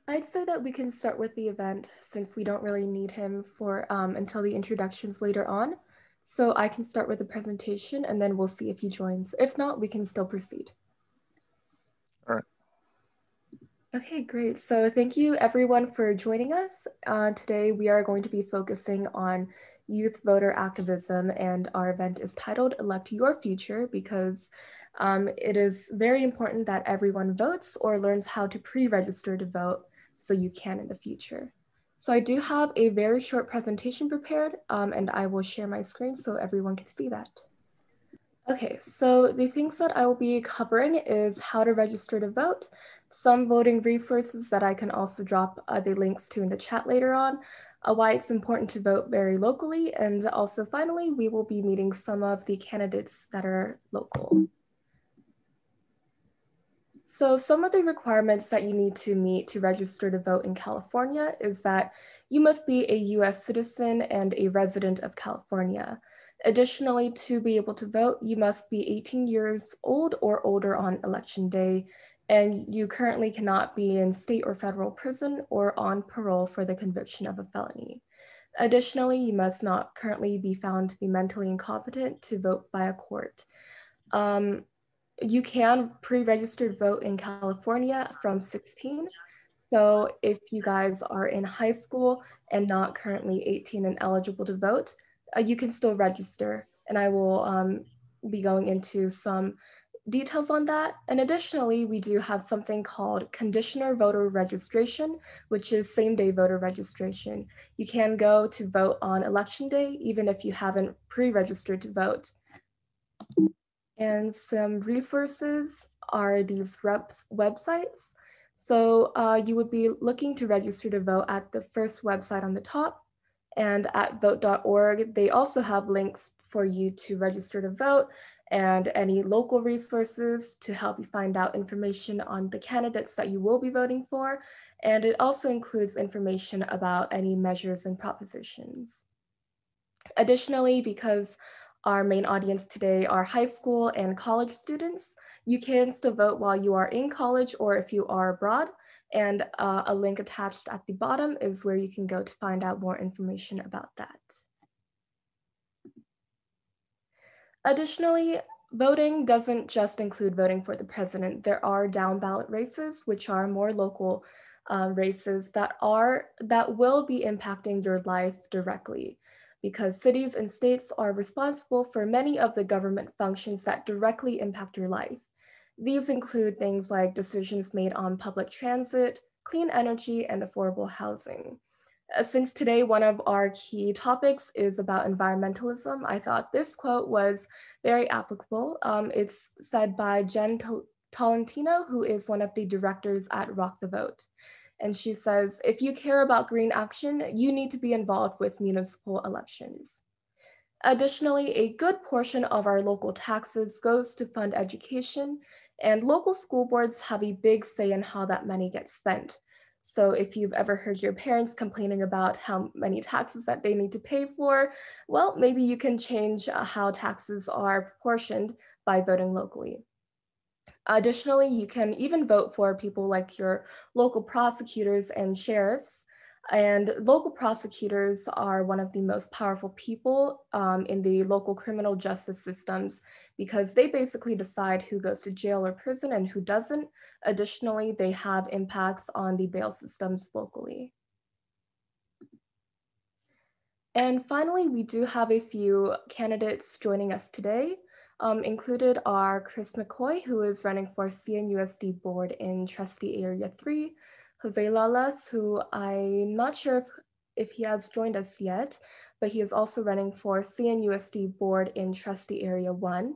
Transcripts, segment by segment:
I'd say that we can start with the event since we don't really need him for until the introductions later on. So I can start with the presentation and then we'll see if he joins. If not, we can still proceed. All right. Okay, great. So thank you everyone for joining us. Today we are going to be focusing on youth voter activism, and our event is titled Elect Your Future because it is very important that everyone votes or learns how to pre-register to vote so you can in the future. So I do have a very short presentation prepared, and I will share my screen so everyone can see that. Okay, so the things that I will be covering is how to register to vote, some voting resources that I can also drop the links to in the chat later on, why it's important to vote very locally, and also finally, we will be meeting some of the candidates that are local. So some of the requirements that you need to meet to register to vote in California is that you must be a US citizen and a resident of California. Additionally, to be able to vote, you must be 18 years old or older on election day, and you currently cannot be in state or federal prison or on parole for the conviction of a felony. Additionally, you must not currently be found to be mentally incompetent to vote by a court. You can pre-register to vote in California from 16. So if you guys are in high school and not currently 18 and eligible to vote, you can still register. And I will be going into some details on that. And additionally, we do have something called conditioner voter registration, which is same-day voter registration. You can go to vote on election day, even if you haven't pre-registered to vote. And some resources are these reps websites. So you would be looking to register to vote at the first website on the top, and at vote.org, they also have links for you to register to vote and any local resources to help you find out information on the candidates that you will be voting for. And it also includes information about any measures and propositions. Additionally, because our main audience today are high school and college students, you can still vote while you are in college or if you are abroad. And a link attached at the bottom is where you can go to find out more information about that. Additionally, voting doesn't just include voting for the president. There are down ballot races, which are more local races that will be impacting your life directly, because cities and states are responsible for many of the government functions that directly impact your life. These include things like decisions made on public transit, clean energy, and affordable housing. Since today, one of our key topics is about environmentalism, I thought this quote was very applicable. It's said by Jen Tolentino, who is one of the directors at Rock the Vote. And she says, if you care about green action, you need to be involved with municipal elections. Additionally, a good portion of our local taxes goes to fund education, and local school boards have a big say in how that money gets spent. So if you've ever heard your parents complaining about how many taxes that they need to pay for, well, maybe you can change how taxes are proportioned by voting locally. Additionally, you can even vote for people like your local prosecutors and sheriffs. And local prosecutors are one of the most powerful people in the local criminal justice systems because they basically decide who goes to jail or prison and who doesn't. Additionally, they have impacts on the bail systems locally. And finally, we do have a few candidates joining us today. Included are Chris McCoy, who is running for CNUSD board in Trustee Area 3, Jose Lalas, who I'm not sure if he has joined us yet, but he is also running for CNUSD board in Trustee Area 1.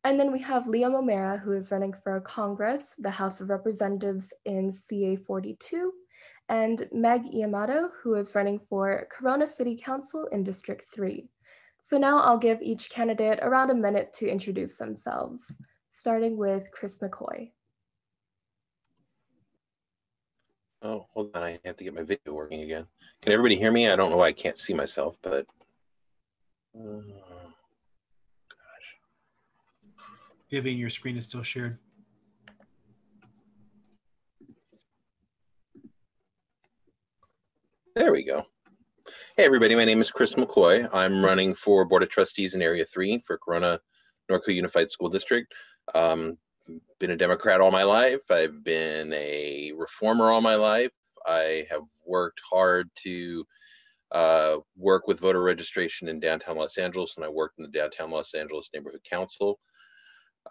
And then we have Liam O'Mara, who is running for Congress, the House of Representatives in CA 42, and Meg E'amato, who is running for Corona City Council in District 3. So now I'll give each candidate around a minute to introduce themselves, starting with Chris McCoy. Oh, hold on, I have to get my video working again. Can everybody hear me? I don't know why I can't see myself, but Vivian, your screen is still shared. There we go. Hey, everybody. My name is Chris McCoy. I'm running for Board of Trustees in Area 3 for Corona Norco Unified School District. Been a Democrat all my life. I've been a reformer all my life. I have worked hard to work with voter registration in downtown Los Angeles, and I worked in the downtown Los Angeles Neighborhood Council.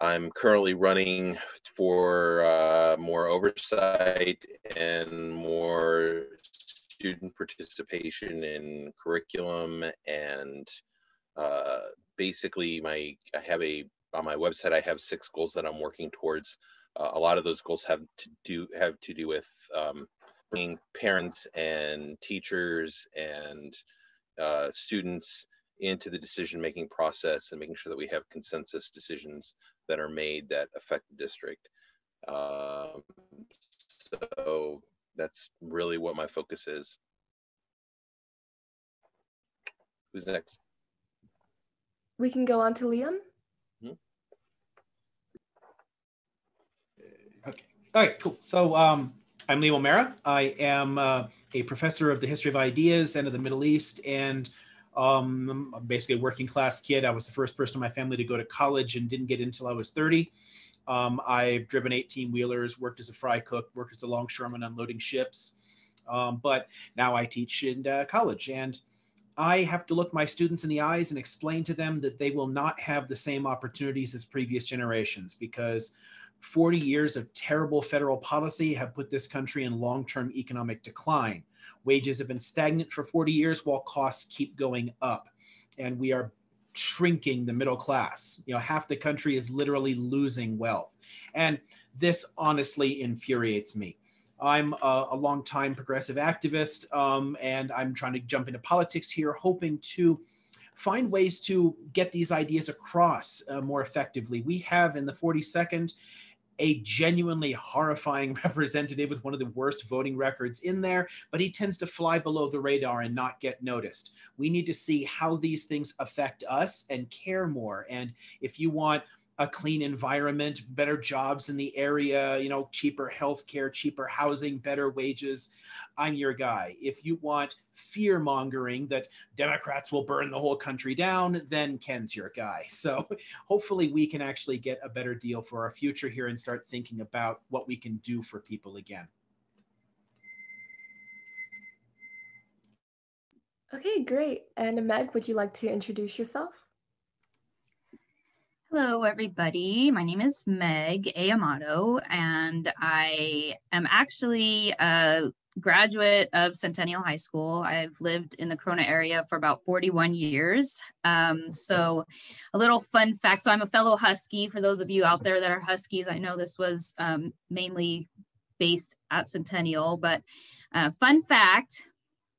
I'm currently running for more oversight and more student participation in curriculum, and basically on my website I have 6 goals that I'm working towards. A lot of those goals have to do with bringing parents and teachers and students into the decision-making process and making sure that we have consensus decisions that are made that affect the district. So that's really what my focus is. Who's next? We can go on to Liam. Okay. All right, cool. So I'm Meg E'amato. I am a professor of the history of ideas and of the Middle East, and I'm basically a working class kid. I was the first person in my family to go to college and didn't get in until I was 30. I've driven 18-wheelers, worked as a fry cook, worked as a longshoreman unloading ships. But now I teach in college, and I have to look my students in the eyes and explain to them that they will not have the same opportunities as previous generations, because 40 years of terrible federal policy have put this country in long-term economic decline. Wages have been stagnant for 40 years while costs keep going up, and we are shrinking the middle class. You know, half the country is literally losing wealth, and this honestly infuriates me. I'm a longtime progressive activist, and I'm trying to jump into politics here, hoping to find ways to get these ideas across more effectively. We have in the 42nd a genuinely horrifying representative with one of the worst voting records in there, but he tends to fly below the radar and not get noticed. We need to see how these things affect us and care more. And if you want a clean environment, better jobs in the area, you know, cheaper healthcare, cheaper housing, better wages, I'm your guy. If you want fear mongering that Democrats will burn the whole country down, then Ken's your guy. So hopefully we can actually get a better deal for our future here and start thinking about what we can do for people again. Okay, great. And Meg, would you like to introduce yourself? Hello, everybody. My name is Meg E'amato, and I am actually a graduate of Centennial High School. I've lived in the Corona area for about 41 years. So a little fun fact. So I'm a fellow Husky. For those of you out there that are Huskies, I know this was mainly based at Centennial, but fun fact,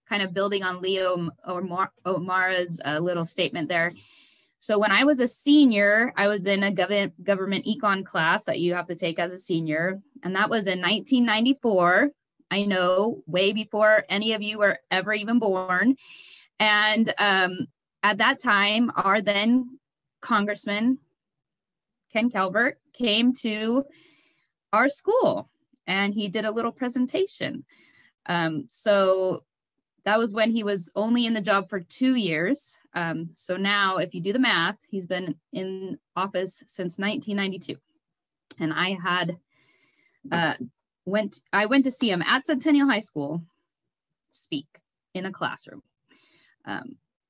kind of building on Leo O'Mara's little statement there. So when I was a senior, I was in a government econ class that you have to take as a senior. And that was in 1994. I know, way before any of you were ever even born. And at that time, our then Congressman, Ken Calvert, came to our school and he did a little presentation. So that was when he was only in the job for 2 years. So now, if you do the math, he's been in office since 1992. And I had went to see him at Centennial High School speak in a classroom.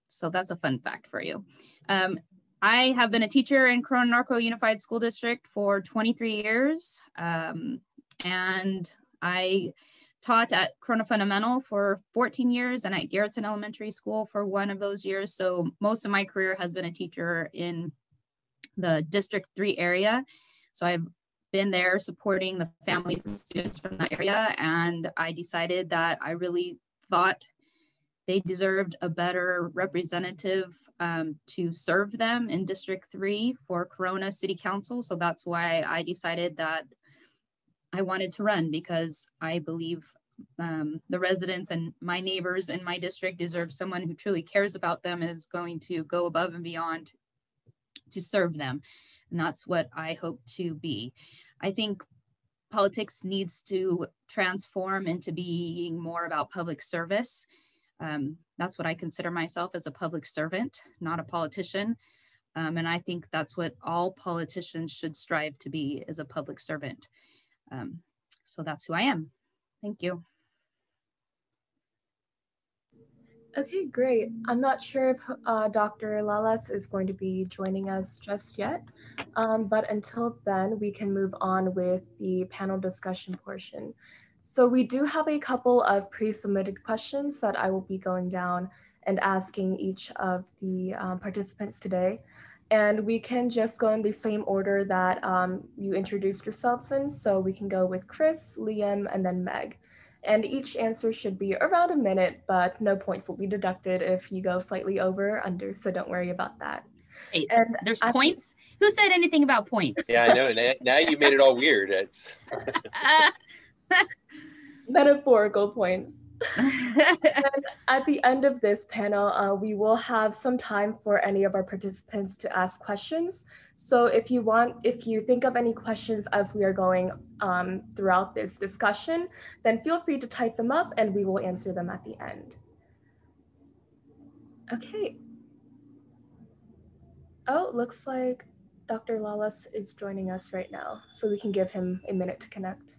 So that's a fun fact for you. I have been a teacher in Corona Norco Unified School District for 23 years. And I taught at Corona Fundamental for 14 years and at Garrettson Elementary School for one of those years. So most of my career has been a teacher in the District 3 area. So I've been there supporting the families and students from that area. And I decided that I really thought they deserved a better representative to serve them in District 3 for Corona City Council. So that's why I decided that I wanted to run, because I believe the residents and my neighbors in my district deserve someone who truly cares about them and is going to go above and beyond to serve them. And that's what I hope to be. I think politics needs to transform into being more about public service. That's what I consider myself, as a public servant, not a politician. And I think that's what all politicians should strive to be, as a public servant. So that's who I am. Thank you. Okay, great. I'm not sure if Dr. Lalas is going to be joining us just yet, but until then, we can move on with the panel discussion portion. So we do have a couple of pre-submitted questions that I will be going down and asking each of the participants today. And we can just go in the same order that you introduced yourselves in. So we can go with Chris, Liam, and then Meg. And each answer should be around a minute, but no points will be deducted if you go slightly over or under, so don't worry about that. Hey, and there's points? Who said anything about points? Yeah, I know. Now you made it all weird. Metaphorical points. And at the end of this panel, we will have some time for any of our participants to ask questions. So if you think of any questions as we are going throughout this discussion, then feel free to type them up and we will answer them at the end. Okay. Oh, looks like Dr. Lalas is joining us right now, so we can give him a minute to connect.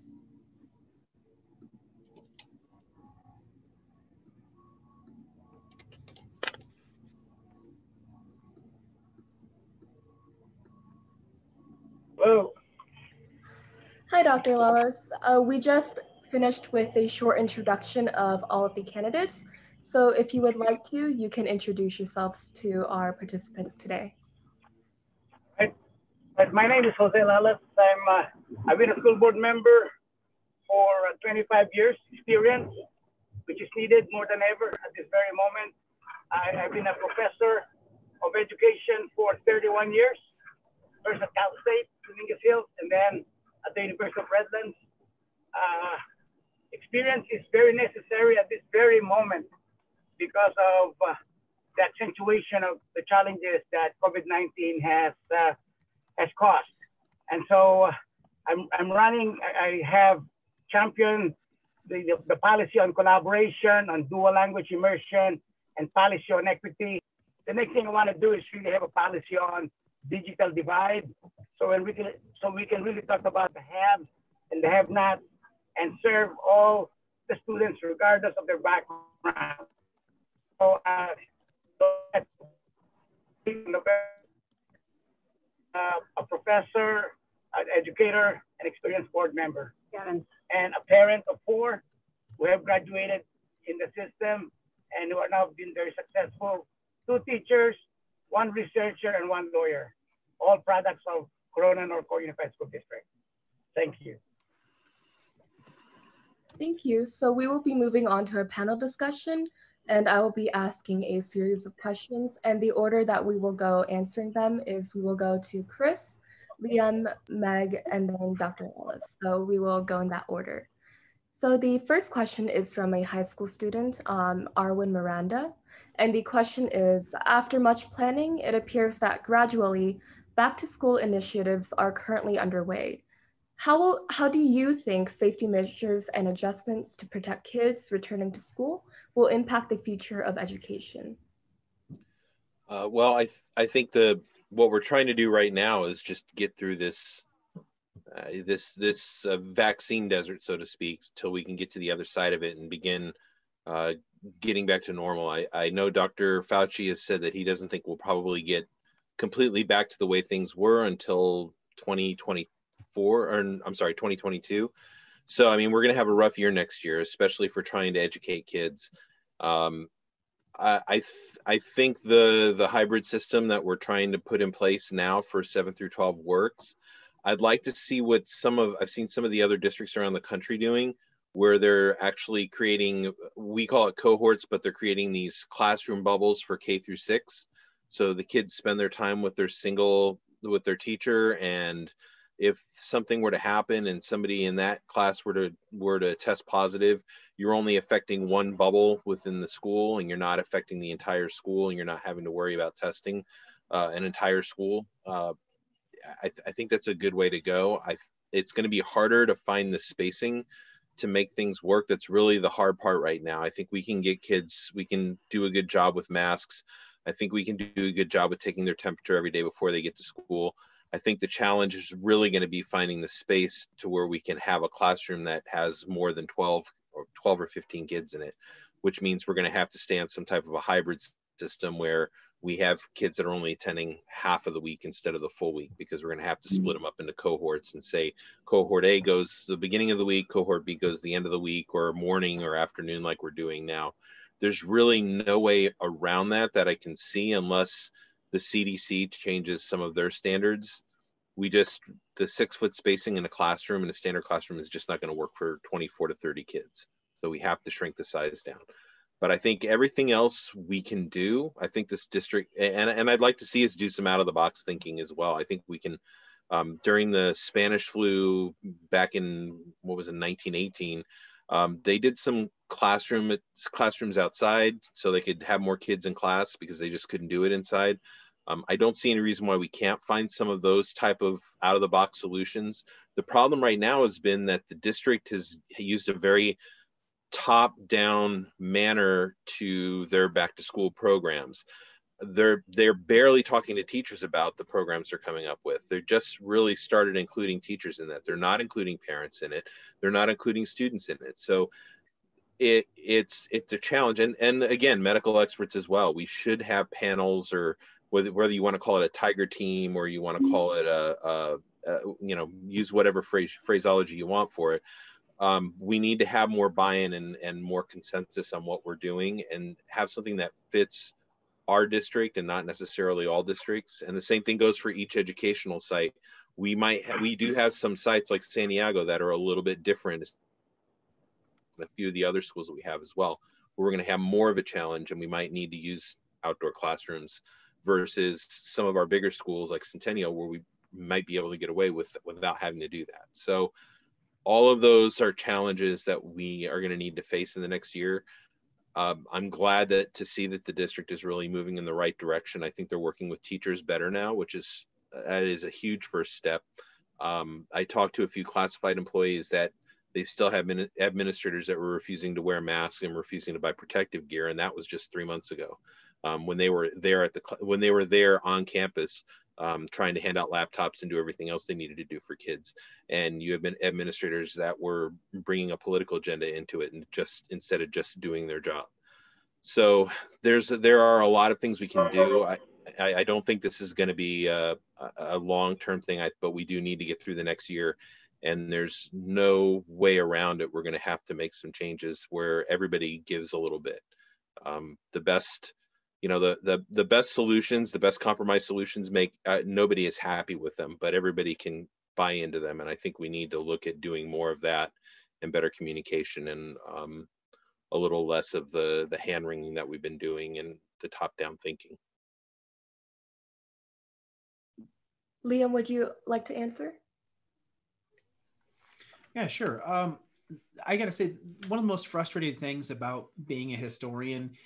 Hello. Hi, Dr. Lalas. We just finished with a short introduction of all of the candidates. So if you would like to, you can introduce yourselves to our participants today. Right. My name is Jose Lalas. I've been a school board member for 25 years experience, which is needed more than ever at this very moment. I've been a professor of education for 31 years, first at Cal State, Dominguez Hills, and then at the University of Redlands. Experience is very necessary at this very moment because of the accentuation of the challenges that COVID-19 has caused. And so I'm running, I have championed the policy on collaboration, on dual language immersion, and policy on equity. The next thing I want to do is really have a policy on digital divide. So we can really talk about the haves and the have-nots and serve all the students regardless of their background. So a professor, an educator, an experienced board member, and a parent of 4 who have graduated in the system and who are now been very successful. 2 teachers, 1 researcher, and 1 lawyer, all products of Corona Norco Unified School District. Thank you. Thank you. So we will be moving on to our panel discussion, and I will be asking a series of questions. And the order that we will go answering them is we will go to Chris, Liam, Meg, and then Dr. Lalas. So we will go in that order. So the first question is from a high school student, Arwin Miranda. And the question is, after much planning, it appears that gradually back to school initiatives are currently underway. How do you think safety measures and adjustments to protect kids returning to school will impact the future of education? Well, I think what we're trying to do right now is just get through this vaccine desert, so to speak, till we can get to the other side of it and begin getting back to normal. I know Dr. Fauci has said that he doesn't think we'll probably get completely back to the way things were until 2022. So, I mean, we're going to have a rough year next year, especially for trying to educate kids. I think the hybrid system that we're trying to put in place now for 7 through 12 works. I'd like to see what I've seen some of the other districts around the country doing, where they're actually creating, we call it cohorts, but they're creating these classroom bubbles for K through 6. So the kids spend their time with their teacher, and if something were to happen and somebody in that class were to test positive, you're only affecting one bubble within the school, and you're not affecting the entire school, and you're not having to worry about testing an entire school. I think that's a good way to go. it's going to be harder to find the spacing to make things work. That's really the hard part right now. I think we can get kids, we can do a good job with masks. I think we can do a good job with taking their temperature every day before they get to school. I think the challenge is really going to be finding the space to where we can have a classroom that has more than 12 or 15 kids in it, which means we're going to have to stay on some type of a hybrid system where we have kids that are only attending half of the week instead of the full week, because we're going to have to split them up into cohorts and say cohort A goes the beginning of the week, cohort B goes the end of the week, or morning or afternoon like we're doing now. There's really no way around that I can see, unless the CDC changes some of their standards. The 6 foot spacing in a classroom, in a standard classroom, is just not going to work for 24 to 30 kids. So we have to shrink the size down. But I think everything else we can do. I think this district, and I'd like to see us do some out of the box thinking as well. I think we can, during the Spanish flu back in, 1918, they did some classrooms outside so they could have more kids in class because they just couldn't do it inside. I don't see any reason why we can't find some of those type of out of the box solutions. The problem right now has been that the district has used a very top-down manner to their back to school programs. They're barely talking to teachers about the programs they're coming up with. They're just really started including teachers in that. They're not including parents in it. They're not including students in it. So it's a challenge. And again, medical experts as well. We should have panels, or whether you want to call it a tiger team or you want to call it use whatever phraseology you want for it. We need to have more buy-in and more consensus on what we're doing, and have something that fits our district and not necessarily all districts. And the same thing goes for each educational site. We do have some sites like San Diego that are a little bit different than a few of the other schools that we have as well, where we're going to have more of a challenge, and we might need to use outdoor classrooms versus some of our bigger schools like Centennial, where we might be able to get away without having to do that. So all of those are challenges that we are going to need to face in the next year. I'm glad to see that the district is really moving in the right direction. I think they're working with teachers better now, that is a huge first step. I talked to a few classified employees that they still have administrators that were refusing to wear masks and refusing to buy protective gear, and that was just 3 months ago. When they were there on campus, trying to hand out laptops and do everything else they needed to do for kids. And you have been administrators that were bringing a political agenda into it, and instead of just doing their job. So there are a lot of things we can do. I don't think this is going to be a long-term thing, but we do need to get through the next year, and there's no way around it. We're going to have to make some changes where everybody gives a little bit. The best solutions, the best compromise solutions nobody is happy with them, but everybody can buy into them. And I think we need to look at doing more of that, and better communication, and a little less of the hand wringing that we've been doing and the top down thinking. Liam, would you like to answer? Yeah, sure. I got to say, one of the most frustrating things about being a historian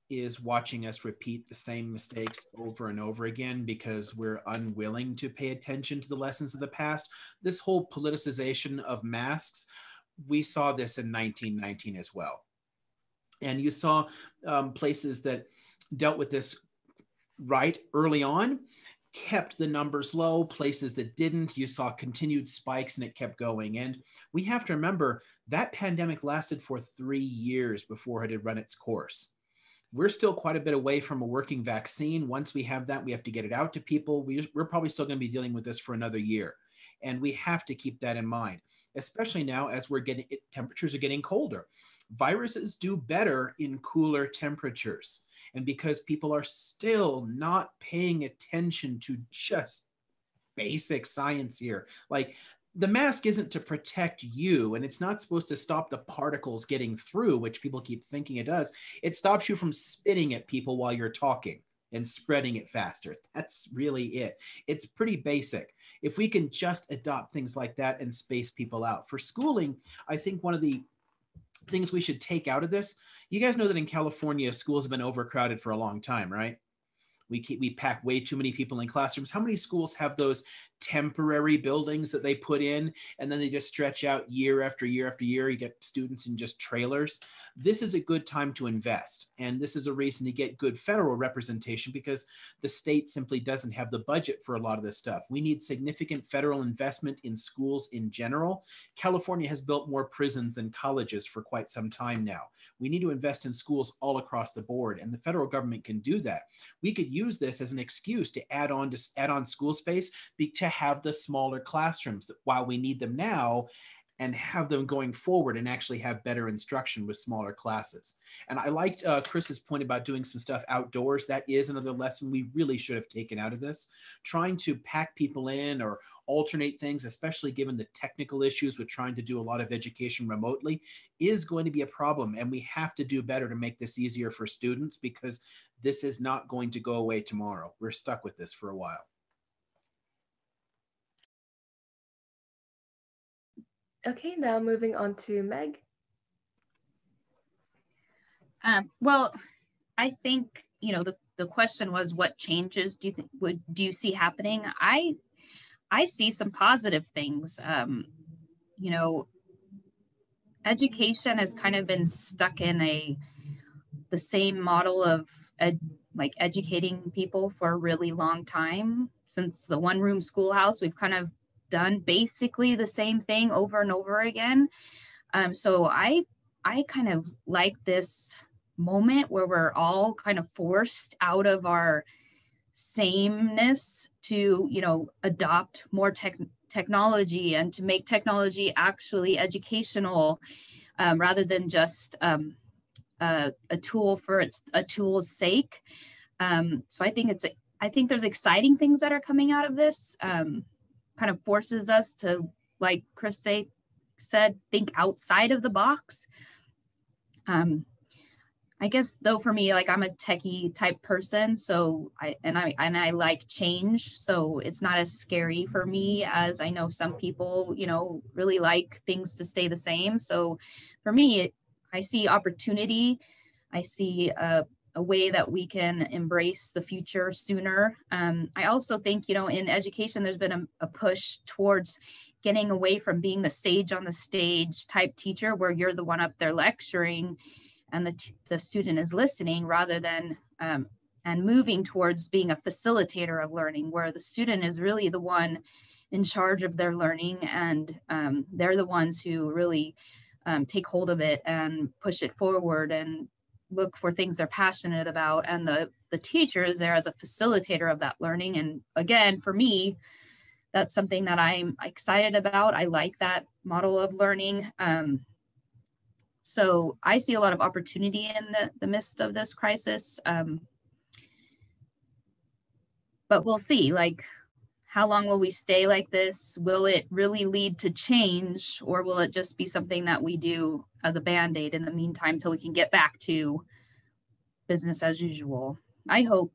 is watching us repeat the same mistakes over and over again because we're unwilling to pay attention to the lessons of the past. This whole politicization of masks, we saw this in 1919 as well. And you saw places that dealt with this right early on, kept the numbers low. Places that didn't, you saw continued spikes, and it kept going. And we have to remember that pandemic lasted for 3 years before it had run its course. We're still quite a bit away from a working vaccine. Once we have that, we have to get it out to people. We're probably still going to be dealing with this for another year. And we have to keep that in mind, especially now as temperatures are getting colder. Viruses do better in cooler temperatures. And because people are still not paying attention to just basic science here, like the mask isn't to protect you, and it's not supposed to stop the particles getting through, which people keep thinking it does. It stops you from spitting at people while you're talking and spreading it faster. That's really it. It's pretty basic. If we can just adopt things like that and space people out. For schooling, I think one of the things we should take out of this, you guys know that in California, schools have been overcrowded for a long time, right? We pack way too many people in classrooms. How many schools have those temporary buildings that they put in and then they just stretch out year after year after year? You get students in just trailers. This is a good time to invest. And this is a reason to get good federal representation, because the state simply doesn't have the budget for a lot of this stuff. We need significant federal investment in schools in general. California has built more prisons than colleges for quite some time now. We need to invest in schools all across the board, and the federal government can do that. We could use this as an excuse to add on school space to have the smaller classrooms while we need them now, and have them going forward and actually have better instruction with smaller classes. And I liked Chris's point about doing some stuff outdoors. That is another lesson we really should have taken out of this. Trying to pack people in or alternate things, especially given the technical issues with trying to do a lot of education remotely, is going to be a problem. And we have to do better to make this easier for students, because this is not going to go away tomorrow. We're stuck with this for a while. Okay, now moving on to Meg. Well, I think, the question was, what changes do you see happening? I see some positive things. Education has kind of been stuck in the same model of educating people for a really long time. Since the one-room schoolhouse, we've kind of done basically the same thing over and over again. So I kind of like this moment where we're all kind of forced out of our sameness to, adopt more technology and to make technology actually educational, rather than just a tool for a tool's sake. So I think there's exciting things that are coming out of this. Kind of forces us to, like Chris said, think outside of the box. I guess though, for me, I'm a techie type person, so I like change, so it's not as scary for me as I know some people, really like things to stay the same. So for me, I see opportunity. I see a way that we can embrace the future sooner. I also think, in education, there's been a push towards getting away from being the sage on the stage type teacher, where you're the one up there lecturing and the student is listening, rather than, and moving towards being a facilitator of learning, where the student is really the one in charge of their learning, and they're the ones who really take hold of it and push it forward and look for things they're passionate about, and the teacher is there as a facilitator of that learning. And again, for me, that's something that I'm excited about. I like that model of learning. So I see a lot of opportunity in the midst of this crisis. But we'll see, how long will we stay like this? Will it really lead to change, or will it just be something that we do as a Band-Aid in the meantime till we can get back to business as usual? I hope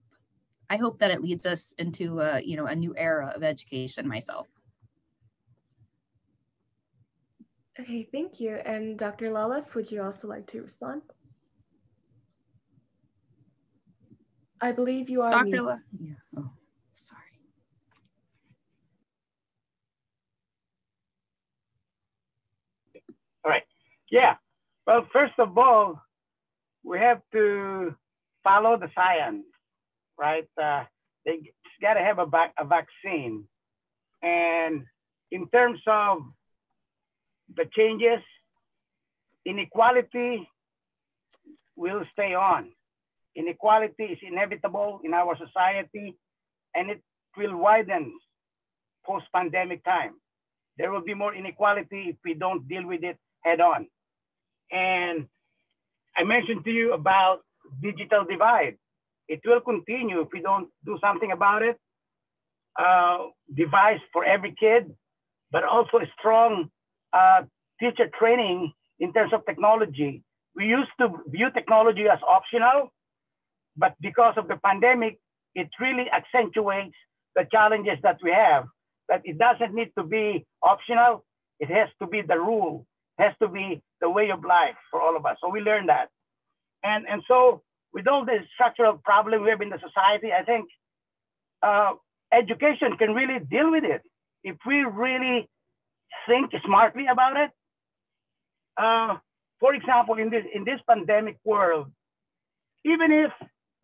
that it leads us into a new era of education myself. Okay, thank you. And Dr. Lalas, would you also like to respond? I believe you are Dr. Yeah. Oh, sorry. All right. Yeah. Well, first of all, we have to follow the science, right? They got to have a vaccine. And in terms of the changes, inequality will stay on. Inequality is inevitable in our society, and it will widen post-pandemic time. There will be more inequality if we don't deal with it head on. And I mentioned to you about digital divide. It will continue if we don't do something about it. Device for every kid, but also a strong teacher training in terms of technology. We used to view technology as optional, but because of the pandemic, it really accentuates the challenges that we have, that it doesn't need to be optional. It has to be the rule. It has to be the way of life for all of us. So we learned that. And so with all the structural problem we have in the society, I think education can really deal with it if we really think smartly about it. For example, in this pandemic world, even if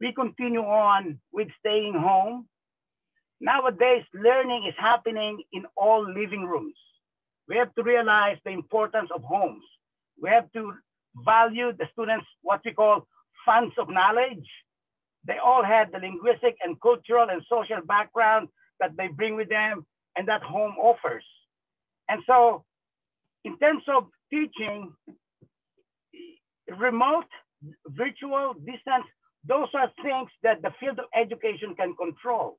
we continue on with staying home, nowadays learning is happening in all living rooms. We have to realize the importance of homes. We have to value the students, what we call funds of knowledge. They all have the linguistic and cultural and social background that they bring with them and that home offers. And so in terms of teaching, remote, virtual, distance, those are things that the field of education can control.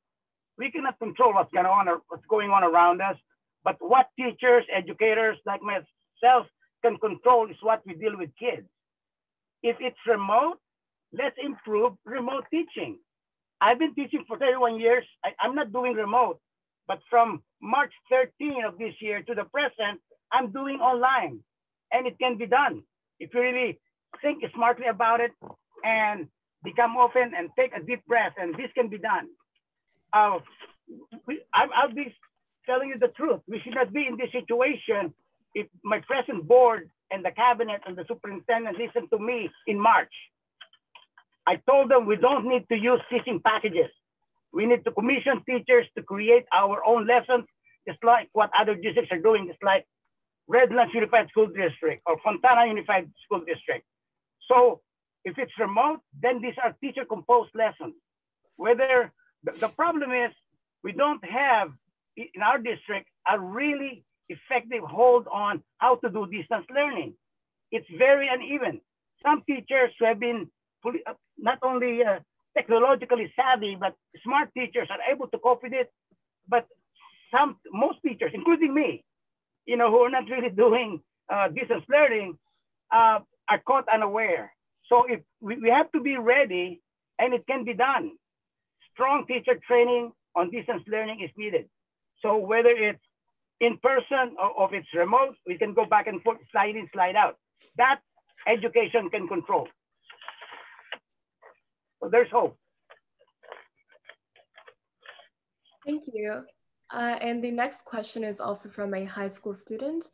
We cannot control what's going on around us, but what teachers, educators like myself can control is what we deal with kids. If it's remote, let's improve remote teaching. I've been teaching for 31 years. I'm not doing remote, but from March 13 of this year to the present, I'm doing online, and it can be done. If you really think smartly about it and become open and take a deep breath, and this can be done. I'll be telling you the truth. We should not be in this situation if my present board and the cabinet and the superintendent listened to me in March. I told them we don't need to use teaching packages. We need to commission teachers to create our own lessons, just like what other districts are doing, just like Redlands Unified School District or Fontana Unified School District. So if it's remote, then these are teacher-composed lessons. Whether the problem is we don't have in our district a really effective hold on how to do distance learning. It's very uneven. Some teachers who have been not only technologically savvy, but smart teachers are able to cope with it. But most teachers, including me, who are not really doing distance learning, are caught unaware. So if we have to be ready, and it can be done. Strong teacher training on distance learning is needed. So whether it's in person or if it's remote, we can go back and forth, slide in, slide out. That education can control. So there's hope. Thank you. And the next question is also from a high school student.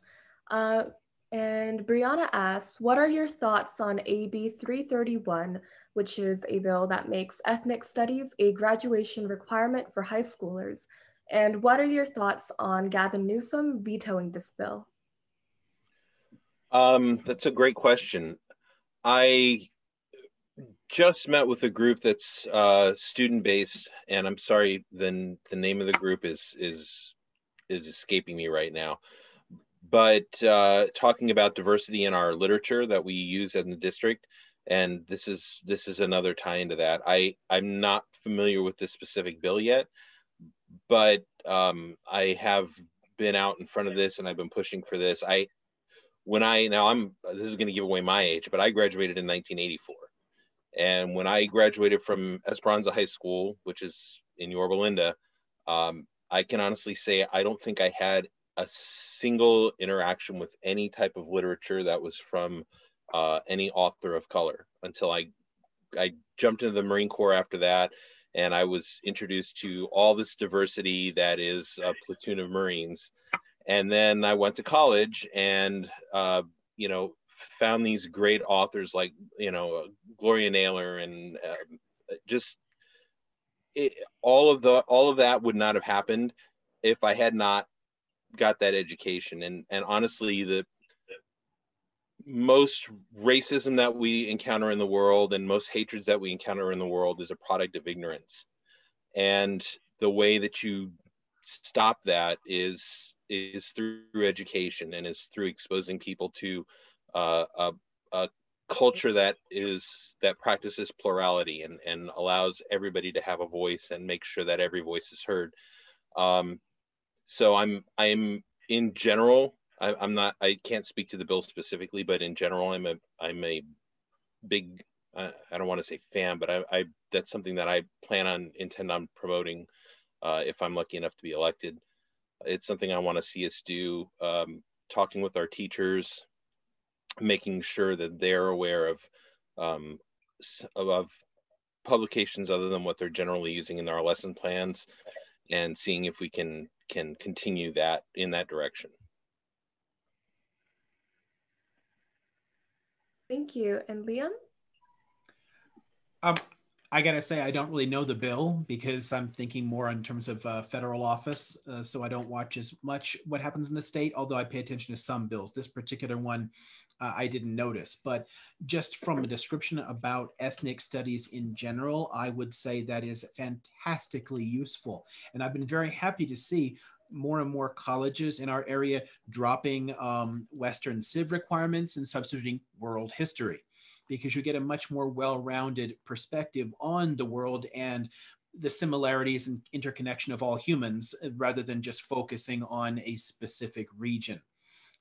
And Brianna asks, what are your thoughts on AB 331, which is a bill that makes ethnic studies a graduation requirement for high schoolers? And what are your thoughts on Gavin Newsom vetoing this bill? That's a great question. I just met with a group that's student-based, and I'm sorry, the name of the group is escaping me right now. But talking about diversity in our literature that we use in the district, and this is another tie into that. I'm not familiar with this specific bill yet, but I have been out in front of this and I've been pushing for this. This is going to give away my age, but I graduated in 1984. And when I graduated from Esperanza High School, which is in Yorba Linda, I can honestly say I don't think I had a single interaction with any type of literature that was from any author of color until I jumped into the Marine Corps after that, and I was introduced to all this diversity that is a platoon of Marines. And then I went to college and found these great authors like Gloria Naylor, and all of that would not have happened if I had not got that education. And honestly, the most racism that we encounter in the world and most hatreds that we encounter in the world is a product of ignorance. And the way that you stop that is through education, and is through exposing people to a culture that practices plurality and allows everybody to have a voice and make sure that every voice is heard. So I'm in general, I can't speak to the bill specifically, but in general, I'm a big, I don't want to say fan, but I that's something that I intend on promoting if I'm lucky enough to be elected. It's something I want to see us do, talking with our teachers, making sure that they're aware of publications other than what they're generally using in our lesson plans, and seeing if we can continue that in that direction. Thank you. And Liam? I gotta say, I don't really know the bill because I'm thinking more in terms of federal office. So I don't watch as much what happens in the state, although I pay attention to some bills. This particular one, I didn't notice, but just from a description about ethnic studies in general, I would say that is fantastically useful. And I've been very happy to see more and more colleges in our area dropping Western Civ requirements and substituting world history, because you get a much more well-rounded perspective on the world and the similarities and interconnection of all humans, rather than just focusing on a specific region.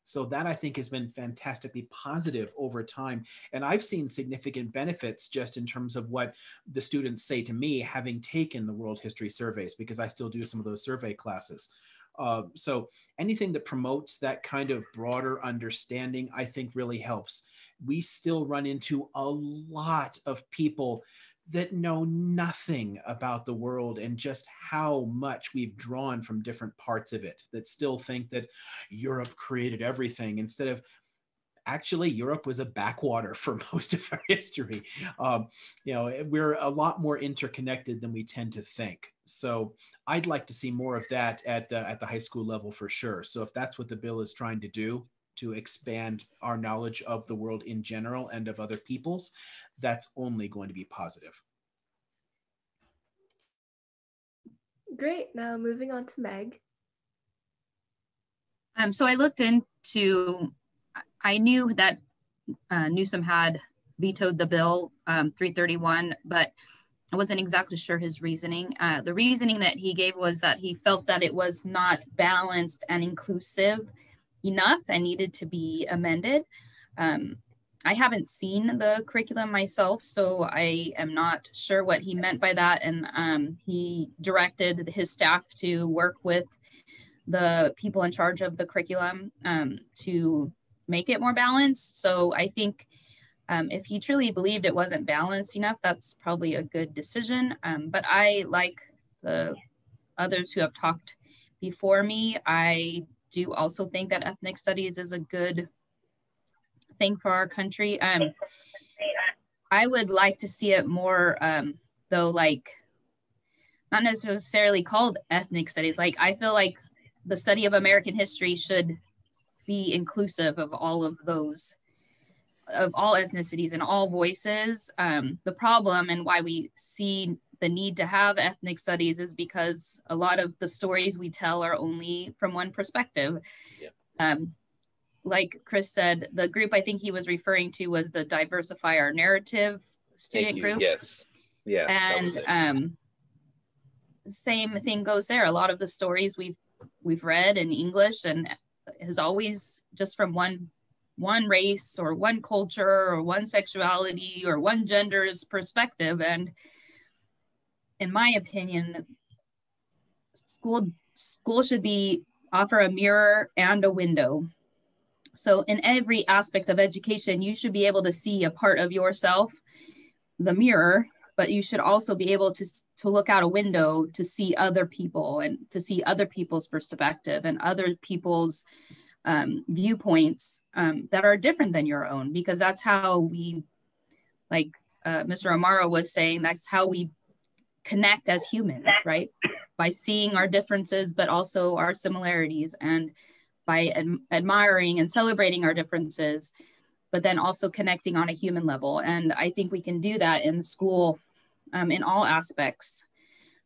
So that, I think, has been fantastically positive over time. And I've seen significant benefits just in terms of what the students say to me, having taken the world history surveys, because I still do some of those survey classes. So anything that promotes that kind of broader understanding, I think really helps. We still run into a lot of people that know nothing about the world and just how much we've drawn from different parts of it, that still think that Europe created everything, instead of actually Europe was a backwater for most of our history. You know, we're a lot more interconnected than we tend to think. So I'd like to see more of that at the high school level for sure. So if that's what the bill is trying to do, to expand our knowledge of the world in general and of other peoples, that's only going to be positive. Great. Now moving on to Meg. So I looked into, I knew that Newsom had vetoed the bill 331, but I wasn't exactly sure his reasoning. The reasoning that he gave was that he felt that it was not balanced and inclusive enough and needed to be amended. I haven't seen the curriculum myself, so I am not sure what he meant by that. And he directed his staff to work with the people in charge of the curriculum to make it more balanced. So I think if he truly believed it wasn't balanced enough, that's probably a good decision. But I, like the others who have talked before me, I do also think that ethnic studies is a good thing for our country. I would like to see it more, though, like not necessarily called ethnic studies. Like, I feel like the study of American history should be inclusive of all of those, of all ethnicities and all voices. The problem and why we see the need to have ethnic studies is because a lot of the stories we tell are only from one perspective. Yeah. Like Chris said, the group I think he was referring to was the Diversify Our Narrative student group. Yes. Yeah. And same thing goes there. A lot of the stories we've read in English and is always just from one race or one culture or one sexuality or one gender's perspective. And in my opinion, school should offer a mirror and a window. So in every aspect of education, you should be able to see a part of yourself, the mirror, but you should also be able to look out a window to see other people and to see other people's perspective and other people's viewpoints that are different than your own, because that's how we, like Mr. Amaro was saying, that's how we connect as humans, right? By seeing our differences, but also our similarities, and by admiring and celebrating our differences, but then also connecting on a human level. And I think we can do that in school in all aspects.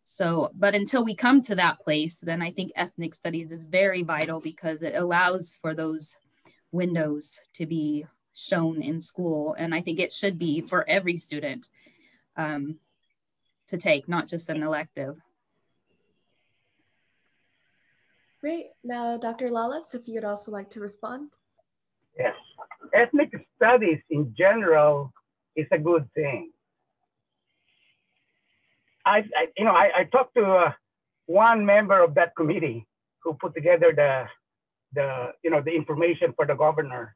So, but until we come to that place, then I think ethnic studies is very vital, because it allows for those windows to be shown in school. And I think it should be for every student to take, not just an elective. Great. Now, Dr. Lalas, if you'd also like to respond. Yes. Ethnic studies in general is a good thing. I talked to one member of that committee who put together the information for the governor,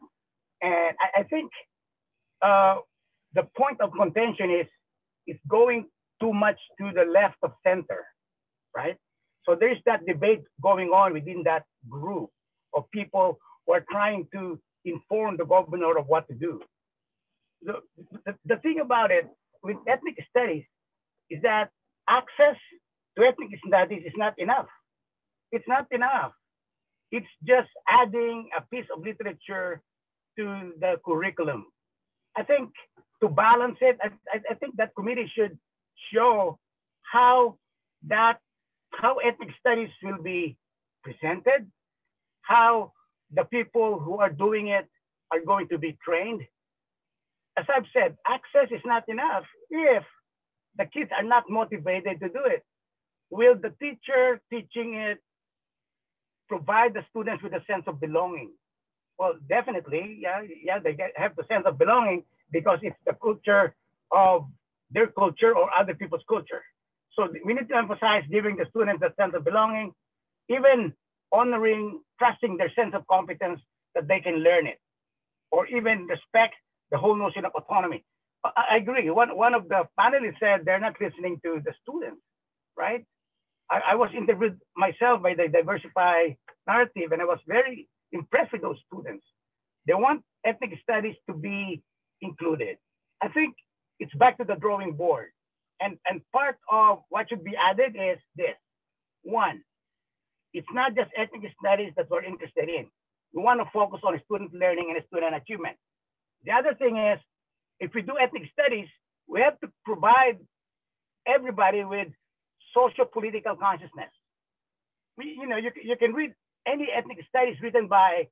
and I think the point of contention is going too much to the left of center, right? So there's that debate going on within that group of people who are trying to inform the governor of what to do. The thing about it with ethnic studies is that access to ethnic studies is not enough. It's not enough. It's just adding a piece of literature to the curriculum. I think to balance it, I think that committee should show how ethnic studies will be presented, how the people who are doing it are going to be trained. As I've said, access is not enough if the kids are not motivated to do it. Will the teacher teaching it provide the students with a sense of belonging? Well, definitely, yeah, they have the sense of belonging because it's the culture of their culture or other people's culture. So we need to emphasize giving the students a sense of belonging, even honoring, trusting their sense of competence that they can learn it, or even respect the whole notion of autonomy. I agree. One of the panelists said they're not listening to the students, right? I was interviewed myself by the Diversify narrative, and I was very impressed with those students. They want ethnic studies to be included. I think it's back to the drawing board. And part of what should be added is this. One, it's not just ethnic studies that we're interested in. We want to focus on student learning and student achievement. The other thing is, if we do ethnic studies, we have to provide everybody with socio-political consciousness. You can read any ethnic studies written by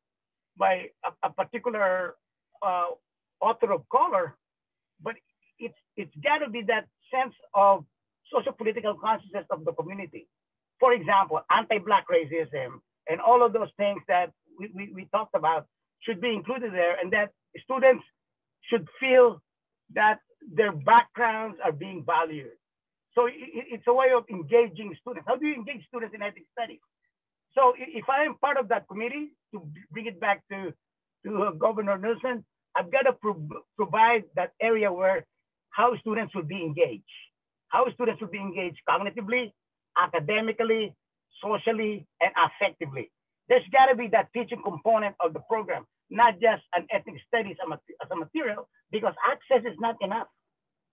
a particular author of color, but it's got to be that sense of socio-political consciousness of the community. For example, anti-Black racism and all of those things that we talked about should be included there, and that students should feel that their backgrounds are being valued. So it's a way of engaging students. How do you engage students in ethnic studies? So if I am part of that committee, to bring it back to Governor Nelson, I've got to provide that area where how students will be engaged. How students will be engaged cognitively, academically, socially, and affectively. There's got to be that teaching component of the program, not just an ethnic studies as a material, because access is not enough.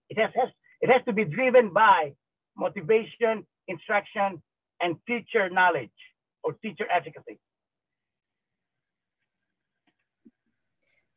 It has to be driven by motivation, instruction, and teacher knowledge or teacher efficacy.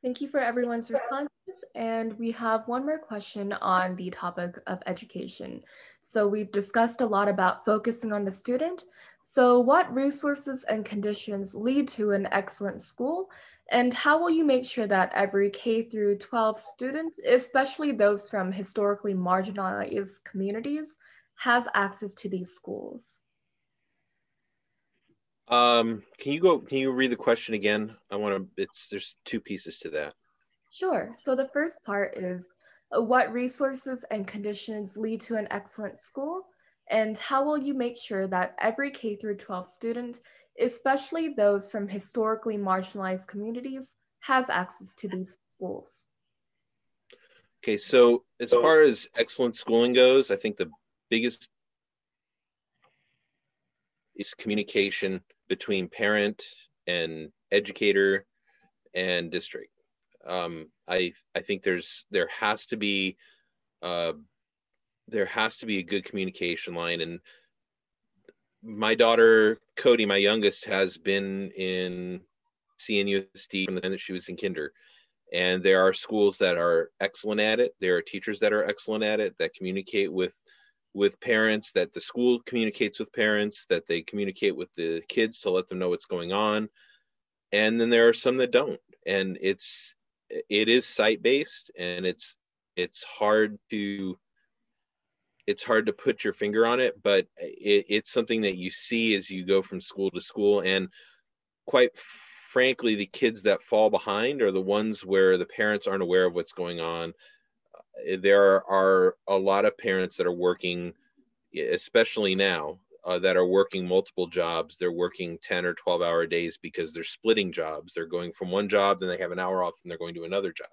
Thank you for everyone's responses. And we have one more question on the topic of education. So we've discussed a lot about focusing on the student. So what resources and conditions lead to an excellent school? And how will you make sure that every K through 12 student, especially those from historically marginalized communities, have access to these schools? Can you read the question again? There's two pieces to that. Sure. So the first part is what resources and conditions lead to an excellent school? And how will you make sure that every K through 12 student, especially those from historically marginalized communities, has access to these schools? Okay, so as far as excellent schooling goes, I think the biggest is communication between parent and educator and district. I think there has to be a good communication line. And my daughter Cody, my youngest, has been in CNUSD from the time that she was in kinder. And there are schools that are excellent at it. There are teachers that are excellent at it, that communicate with parents, that the school communicates with parents, that they communicate with the kids to let them know what's going on. And then there are some that don't. And it is site-based, and it's hard to put your finger on it, but it's something that you see as you go from school to school. And quite frankly, the kids that fall behind are the ones where the parents aren't aware of what's going on. There are a lot of parents that are working, especially now, that are working multiple jobs. They're working 10 or 12-hour days because they're splitting jobs. They're going from one job, then they have an hour off, and they're going to another job.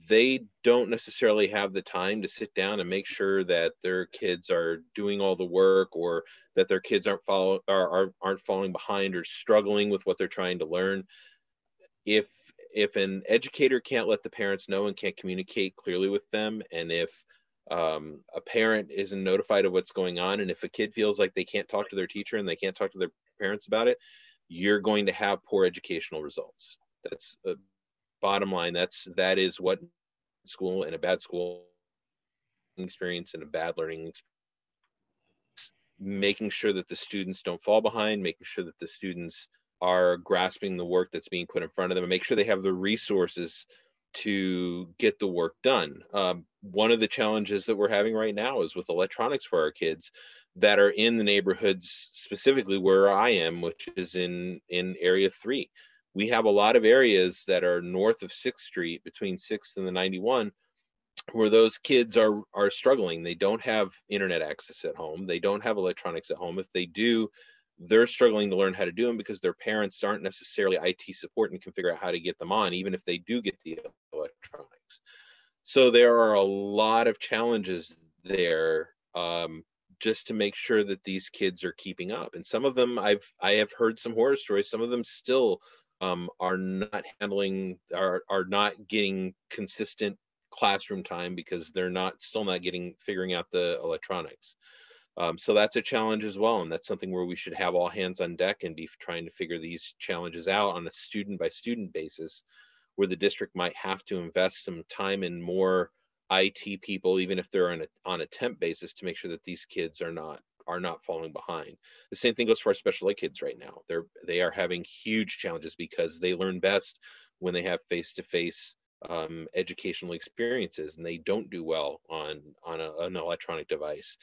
they don't necessarily have the time to sit down and make sure that their kids are doing all the work, or that their kids aren't falling behind or struggling with what they're trying to learn. If an educator can't let the parents know and can't communicate clearly with them, and if a parent isn't notified of what's going on, and if a kid feels like they can't talk to their teacher and they can't talk to their parents about it, you're going to have poor educational results. That's bottom line. That is what school and a bad school experience and a bad learning experience. Making sure that the students don't fall behind, making sure that the students are grasping the work that's being put in front of them, and make sure they have the resources to get the work done. One of the challenges that we're having right now is with electronics for our kids that are in the neighborhoods, specifically where I am, which is in Area 3. We have a lot of areas that are north of 6th Street, between 6th and the 91, where those kids are struggling. They don't have internet access at home. They don't have electronics at home. If they do, they're struggling to learn how to do them because their parents aren't necessarily IT support and can figure out how to get them on, even if they do get the electronics. So there are a lot of challenges there, just to make sure that these kids are keeping up. And some of them, I have heard some horror stories. Some of them still are not getting consistent classroom time because they're still not figuring out the electronics. So that's a challenge as well, and that's something where we should have all hands on deck and be trying to figure these challenges out on a student by student basis, where the district might have to invest some time in more IT people, even if they're on a temp basis, to make sure that these kids are not falling behind. The same thing goes for our special ed kids right now. They are having huge challenges because they learn best when they have face-to-face educational experiences, and they don't do well on an electronic device.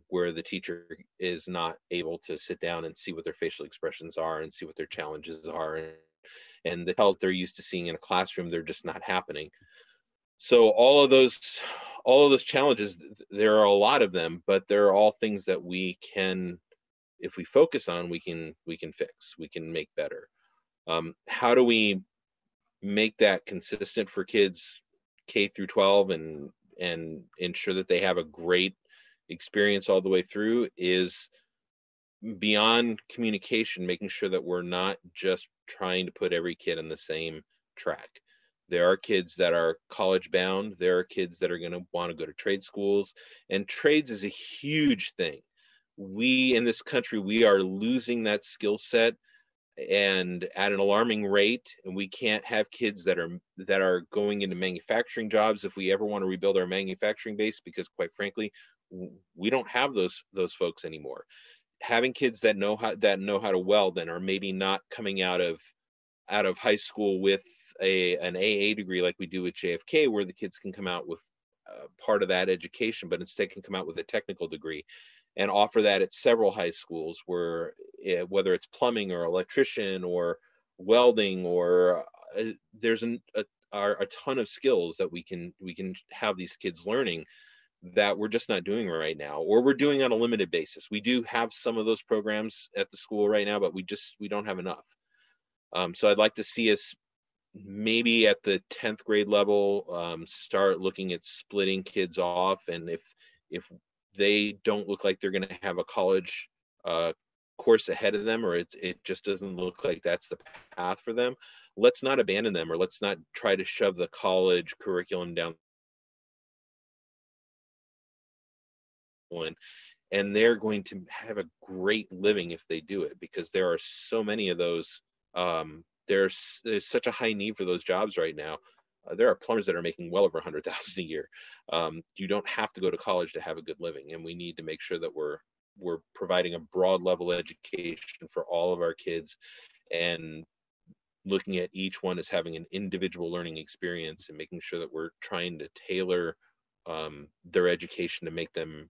Where the teacher is not able to sit down and see what their facial expressions are and see what their challenges are, and the tells they're used to seeing in a classroom, they're just not happening. So all of those challenges, there are a lot of them, but they're all things that we can, if we focus on, we can fix, we can make better. How do we make that consistent for kids K through 12 and ensure that they have a great experience all the way through? Is beyond communication, making sure that we're not just trying to put every kid on the same track. There are kids that are college bound. There are kids that are going to want to go to trade schools, and trades is a huge thing. We in this country, we are losing that skill set and at an alarming rate, and we can't have kids that are going into manufacturing jobs if we ever want to rebuild our manufacturing base, because quite frankly, we don't have those folks anymore. Having kids that know how to weld and are maybe not coming out of high school with an AA degree like we do at JFK, where the kids can come out with part of that education, but instead can come out with a technical degree and offer that at several high schools, where whether it's plumbing or electrician or welding, or there's a ton of skills that we can have these kids learning that we're just not doing right now, or we're doing on a limited basis. We do have some of those programs at the school right now, but we don't have enough. So I'd like to see us maybe at the 10th grade level start looking at splitting kids off, and if they don't look like they're going to have a college course ahead of them, or it just doesn't look like that's the path for them, let's not abandon them, or let's not try to shove the college curriculum down. And they're going to have a great living if they do it, because there are so many of those. There's such a high need for those jobs right now. There are plumbers that are making well over $100,000 a year. You don't have to go to college to have a good living, and we need to make sure that we're providing a broad level education for all of our kids, and looking at each one as having an individual learning experience, and making sure that we're trying to tailor their education to make them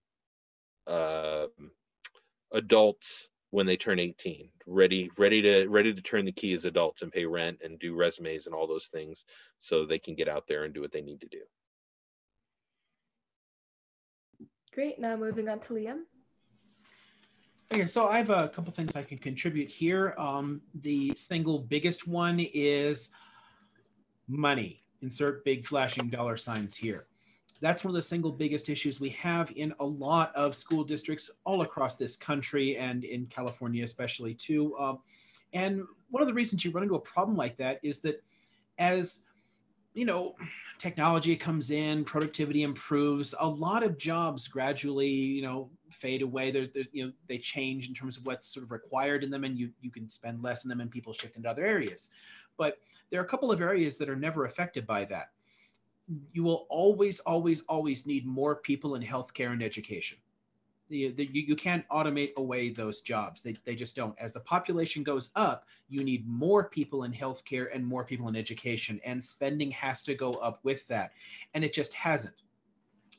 adults when they turn 18, ready to turn the key as adults and pay rent and do resumes and all those things, so they can get out there and do what they need to do. Great. Now moving on to Liam. Okay, so I have a couple things I can contribute here. The single biggest one is money. insert big flashing dollar signs here. That's one of the single biggest issues we have in a lot of school districts all across this country and in California especially too. And one of the reasons you run into a problem like that is that as you know, technology comes in, productivity improves, a lot of jobs gradually, fade away. They change in terms of what's sort of required in them, and you can spend less in them and people shift into other areas. But there are a couple of areas that are never affected by that. You will always, always, always need more people in healthcare and education. You can't automate away those jobs. They just don't. As the population goes up, you need more people in healthcare and more people in education, and spending has to go up with that. And it just hasn't.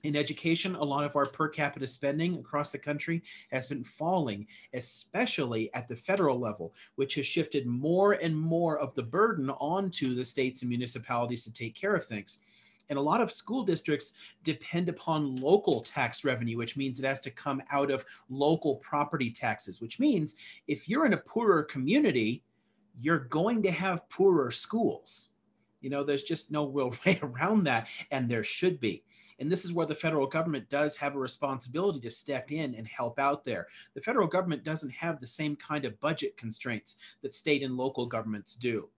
In education, a lot of our per capita spending across the country has been falling, especially at the federal level, which has shifted more and more of the burden onto the states and municipalities to take care of things. And a lot of school districts depend upon local tax revenue, which means it has to come out of local property taxes, which means if you're in a poorer community, you're going to have poorer schools. There's just no real way around that, and there should be. And this is where the federal government does have a responsibility to step in and help out there. The federal government doesn't have the same kind of budget constraints that state and local governments do.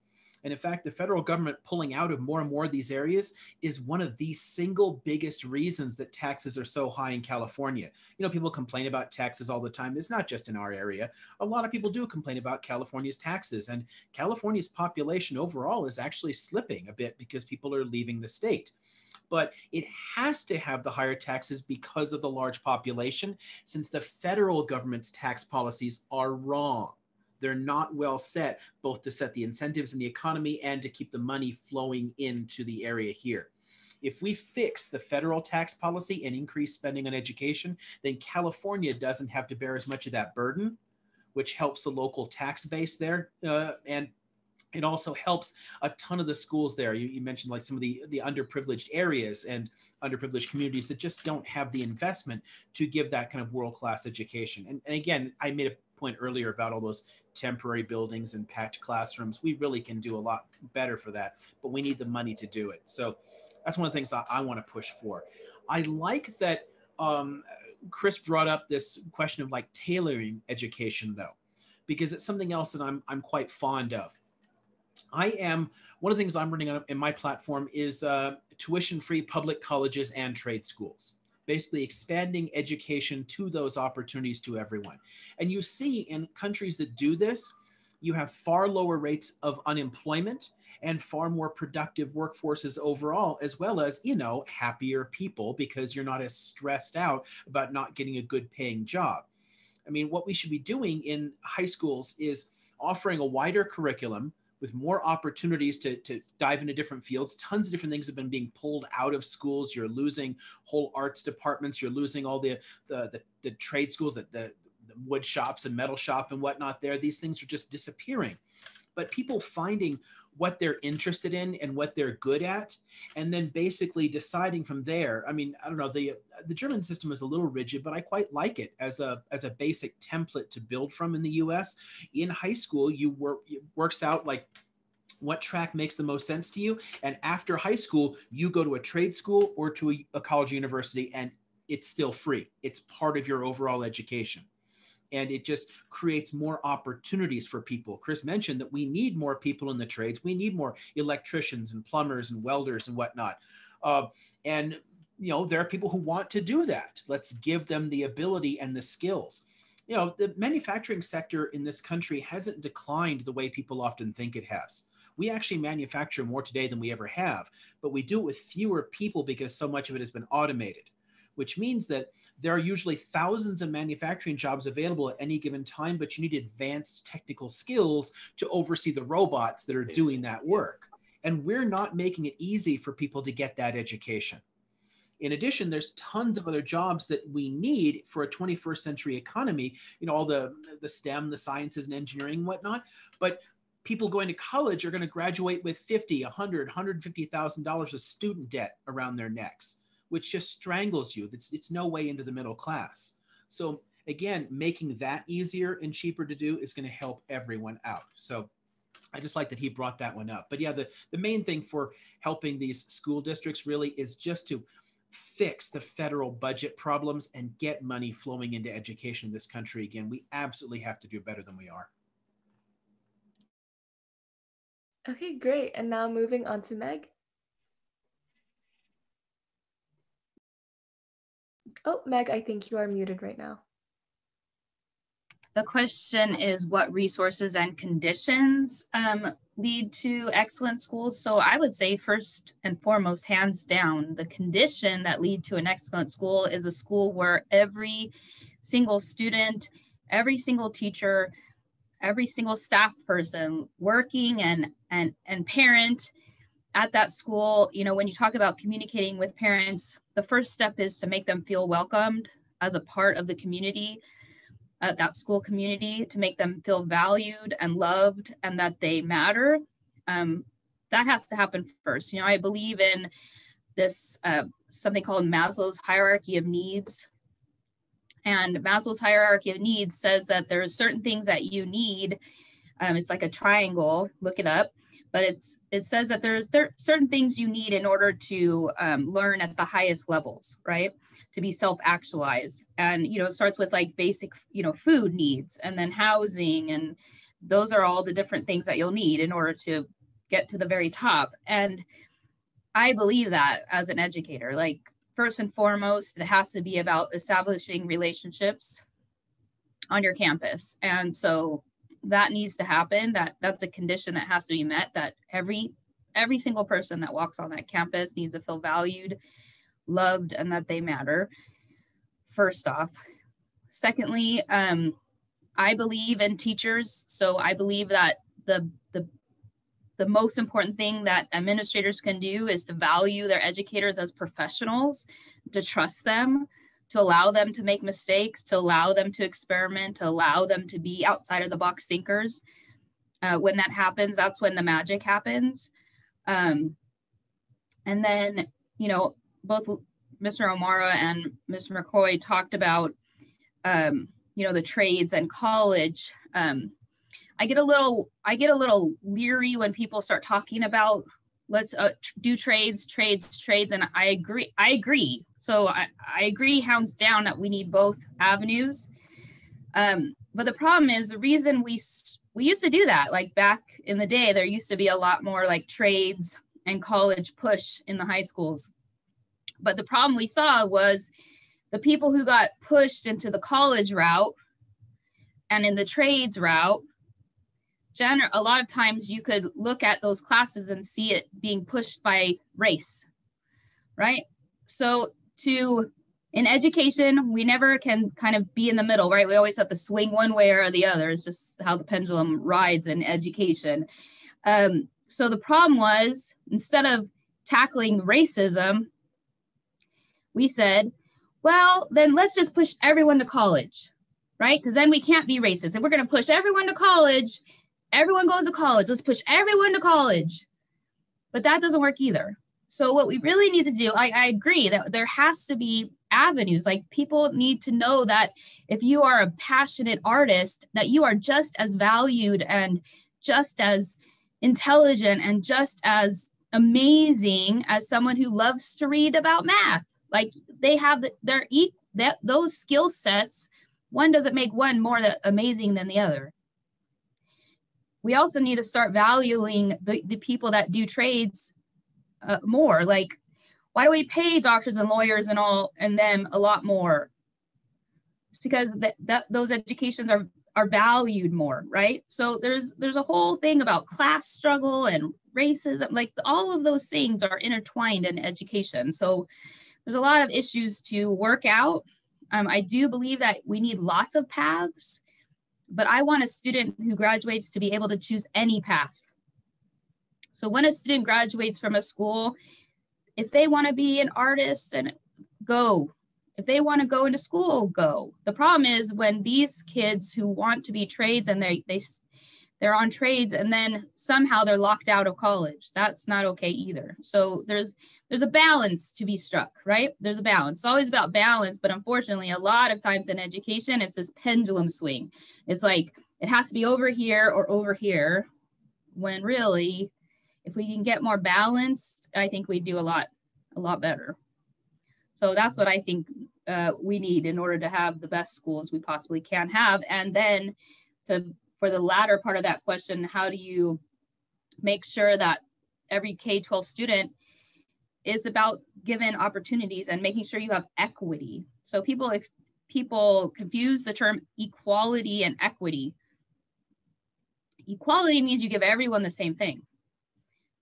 And in fact, the federal government pulling out of more and more of these areas is one of the single biggest reasons that taxes are so high in California. People complain about taxes all the time. It's not just in our area. A lot of people do complain about California's taxes, and California's population overall is actually slipping a bit because people are leaving the state. But it has to have the higher taxes because of the large population, since the federal government's tax policies are wrong. They're not well set, both to set the incentives in the economy and to keep the money flowing into the area here. If we fix the federal tax policy and increase spending on education, then California doesn't have to bear as much of that burden, which helps the local tax base there. And it also helps a ton of the schools there. You mentioned like some of the underprivileged areas and underprivileged communities that just don't have the investment to give that kind of world-class education. And again, I made a point earlier about all those temporary buildings and packed classrooms. We really can do a lot better for that, but we need the money to do it. So that's one of the things I want to push for. I like that Chris brought up this question of like tailoring education though, because it's something else that I'm quite fond of. One of the things I'm running on in my platform is tuition-free public colleges and trade schools, basically expanding education to those opportunities to everyone. And you see in countries that do this, you have far lower rates of unemployment and far more productive workforces overall, as well as, happier people because you're not as stressed out about not getting a good paying job. I mean, what we should be doing in high schools is offering a wider curriculum with more opportunities to dive into different fields. Tons of different things have been being pulled out of schools. You're losing whole arts departments. You're losing all the trade schools, the wood shops and metal shop and whatnot there. These things are just disappearing. But people finding what they're interested in and what they're good at, and then basically deciding from there. I mean, I don't know, the German system is a little rigid, but I quite like it as a basic template to build from in the US. In high school, it works out like what track makes the most sense to you. And after high school, you go to a trade school or to a college or university, and it's still free. It's part of your overall education. And it just creates more opportunities for people. Chris mentioned that we need more people in the trades. We need more electricians and plumbers and welders and whatnot. And there are people who want to do that. Let's give them the ability and the skills. The manufacturing sector in this country hasn't declined the way people often think it has. We actually manufacture more today than we ever have, but we do it with fewer people because so much of it has been automated, which means that there are usually thousands of manufacturing jobs available at any given time, but you need advanced technical skills to oversee the robots that are doing that work. And we're not making it easy for people to get that education. In addition, there's tons of other jobs that we need for a 21st century economy, all the STEM, the sciences and engineering and whatnot, but people going to college are going to graduate with $50, $100, $150,000 of student debt around their necks, which just strangles you. It's no way into the middle class. So again, making that easier and cheaper to do is going to help everyone out. So I just like that he brought that one up. But yeah, the main thing for helping these school districts really is just to fix the federal budget problems and get money flowing into education in this country again. We absolutely have to do better than we are. Okay, great. And now moving on to Meg. Oh, Meg, I think you are muted right now. The question is, what resources and conditions lead to excellent schools? So I would say first and foremost, hands down, the condition that lead to an excellent school is a school where every single student, every single teacher, every single staff person working and parent at that school, you know, when you talk about communicating with parents, the first step is to make them feel welcomed as a part of the community, that school community, to make them feel valued and loved and that they matter. That has to happen first. You know, I believe in this something called Maslow's hierarchy of needs. And Maslow's hierarchy of needs says that there are certain things that you need. It's like a triangle, look it up. But it says that there's certain things you need in order to learn at the highest levels, right? To be self-actualized. And, you know, it starts with like basic, you know, food needs and then housing. And those are all the different things that you'll need in order to get to the very top. And I believe that as an educator, like first and foremost, it has to be about establishing relationships on your campus. And so that needs to happen. That's a condition that has to be met, that every single person that walks on that campus needs to feel valued, loved, and that they matter, first off. Secondly, I believe in teachers. So I believe that the most important thing that administrators can do is to value their educators as professionals, to trust them, to allow them to make mistakes, to allow them to experiment, to allow them to be outside of the box thinkers. When that happens, that's when the magic happens. And then, you know, both Mr. O'Mara and Mr. McCoy talked about, you know, the trades and college. I get a little leery when people start talking about let's do trades. And I agree. So I agree hands down that we need both avenues. But the problem is the reason we used to do that, like back in the day, there used to be a lot more like trades and college push in the high schools. But the problem we saw was the people who got pushed into the college route and in the trades route, a lot of times you could look at those classes and see it being pushed by race, right? So in education, we never can kind of be in the middle, right? We always have to swing one way or the other. It's just how the pendulum rides in education. So the problem was, instead of tackling racism, we said, well, then let's just push everyone to college, right? Because then we can't be racist. If we're going to push everyone to college, everyone goes to college. Let's push everyone to college. But that doesn't work either. So what we really need to do, I agree that there has to be avenues. Like people need to know that if you are a passionate artist, that you are just as valued and just as intelligent and just as amazing as someone who loves to read about math. Like they have those skill sets. One doesn't make one more amazing than the other. We also need to start valuing the people that do trades more. Like, why do we pay doctors and lawyers and them a lot more? It's because those educations are valued more, right? So there's a whole thing about class struggle and racism. Like all of those things are intertwined in education. So there's a lot of issues to work out. I do believe that we need lots of paths, but I want a student who graduates to be able to choose any path. So when a student graduates from a school, if they want to be an artist, then go. If they want to go into school, go. The problem is when these kids who want to be trades and they're on trades and then somehow they're locked out of college. That's not okay either. So there's a balance to be struck, right? There's a balance. It's always about balance, but unfortunately, a lot of times in education, it's this pendulum swing. It's like, it has to be over here or over here. when really, if we can get more balanced, I think we do a lot better. So that's what I think we need in order to have the best schools we possibly can have. And then for the latter part of that question, how do you make sure that every K-12 student is about given opportunities and making sure you have equity? So people confuse the term equality and equity. Equality means you give everyone the same thing.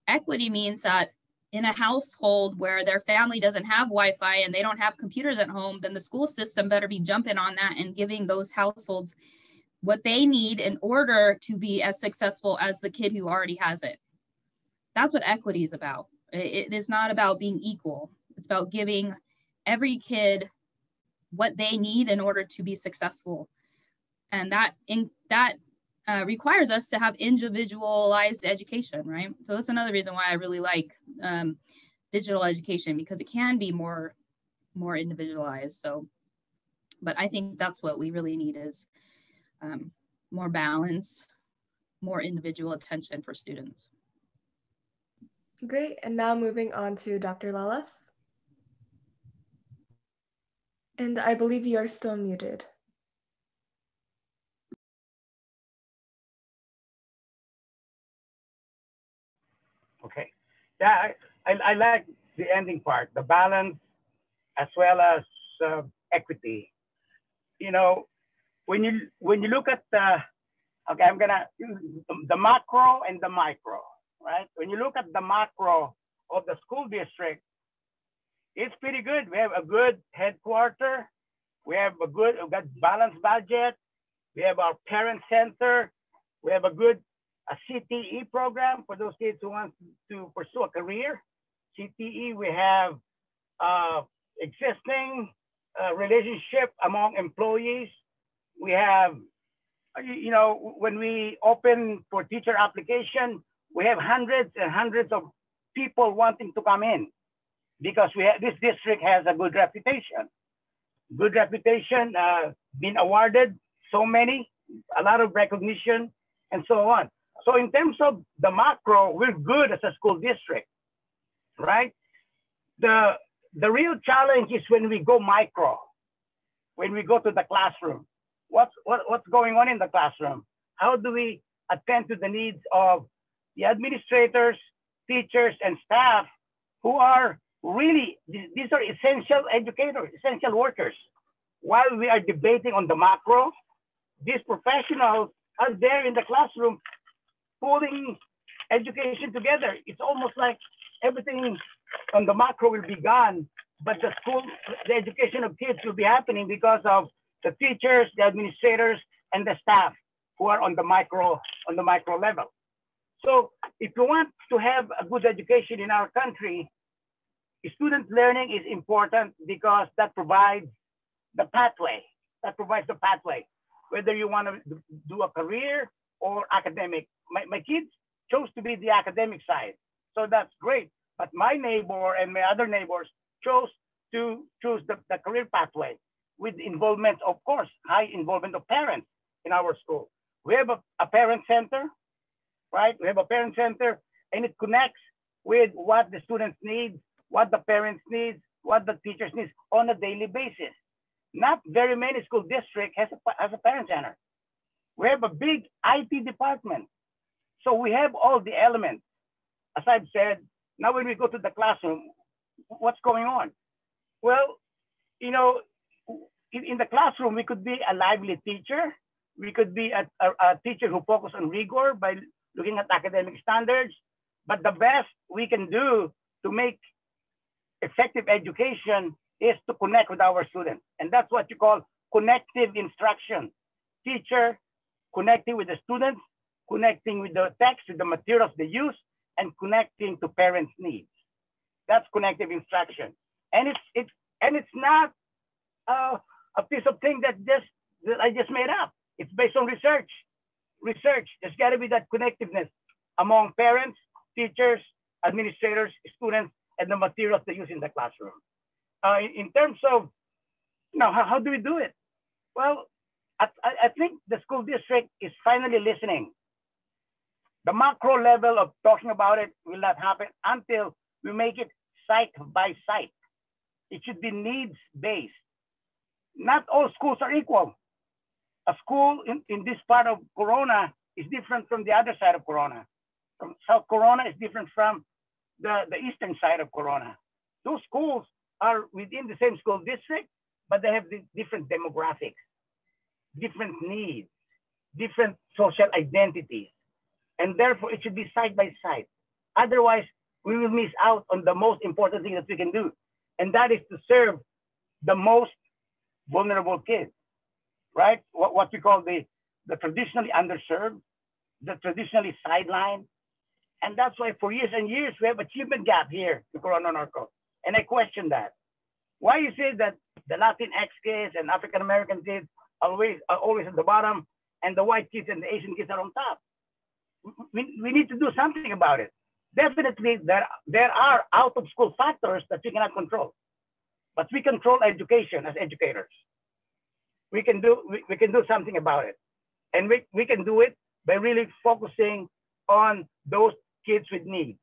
Equity means that in a household where their family doesn't have Wi-Fi and they don't have computers at home, then the school system better be jumping on that and giving those households what they need in order to be as successful as the kid who already has it. That's what equity is about. It is not about being equal. It's about giving every kid what they need in order to be successful. And that requires us to have individualized education, right? So that's another reason why I really like digital education, because it can be more individualized. So, but I think that's what we really need is more balance, more individual attention for students. Great, and now moving on to Dr. Lalas. And I believe you are still muted. Okay. Yeah, I like the ending part, the balance as well as equity. You know, when you look at okay, I'm gonna use the macro and the micro, right? When you look at the macro of the school district, it's pretty good. We have a good headquarters. We've got balanced budget. We have our parent center. We have a good CTE program for those kids who want to pursue a career. CTE, we have existing relationship among employees. We have, you know, when we open for teacher application, we have hundreds and hundreds of people wanting to come in because this district has a good reputation. Good reputation, been awarded so many, a lot of recognition, and so on. So in terms of the macro, we're good as a school district, right? The real challenge is when we go micro, when we go to the classroom. What's going on in the classroom? How do we attend to the needs of the administrators, teachers, and staff who are really, these are essential educators, essential workers. While we are debating on the macro, these professionals are there in the classroom pulling education together. It's almost like everything on the macro will be gone, but the education of kids will be happening because of the teachers, the administrators, and the staff who are on the micro level. So if you want to have a good education in our country, student learning is important because that provides the pathway. Whether you want to do a career or academic. My kids chose to be the academic side, so that's great. But my neighbor and my other neighbors chose to choose the career pathway with involvement, of course, high involvement of parents in our school. We have a parent center, right? We have a parent center, and it connects with what the students need, what the parents need, what the teachers need on a daily basis. Not very many school districts has a parent center. We have a big IT department. So we have all the elements. As I've said, now when we go to the classroom, what's going on? Well, you know, in the classroom, we could be a lively teacher. We could be a teacher who focuses on rigor by looking at academic standards. But the best we can do to make effective education is to connect with our students. And that's what you call connective instruction. Teacher connecting with the students, connecting with the text, with the materials they use, and connecting to parents' needs. That's connective instruction. And it's not a piece of thing that I just made up. It's based on research. There's got to be that connectiveness among parents, teachers, administrators, students, and the materials they use in the classroom. In terms of, you know, how do we do it? Well, I think the school district is finally listening. The macro level of talking about it will not happen until we make it site by site. It should be needs-based. Not all schools are equal. A school in this part of Corona is different from the other side of Corona. From South Corona is different from the eastern side of Corona. Those schools are within the same school district, but they have different demographics, different needs, different social identities. And therefore, it should be side by side. Otherwise, we will miss out on the most important thing that we can do. And that is to serve the most vulnerable kids, right? What we call the traditionally underserved, the traditionally sidelined. And that's why for years and years, we have achievement gap here to Corona Norco. And I question that. Why is it that the Latinx kids and African-American kids are always at the bottom and the white kids and the Asian kids are on top? We need to do something about it. Definitely, there are out-of-school factors that we cannot control. But we control education as educators. We can do something about it. And we can do it by really focusing on those kids with needs.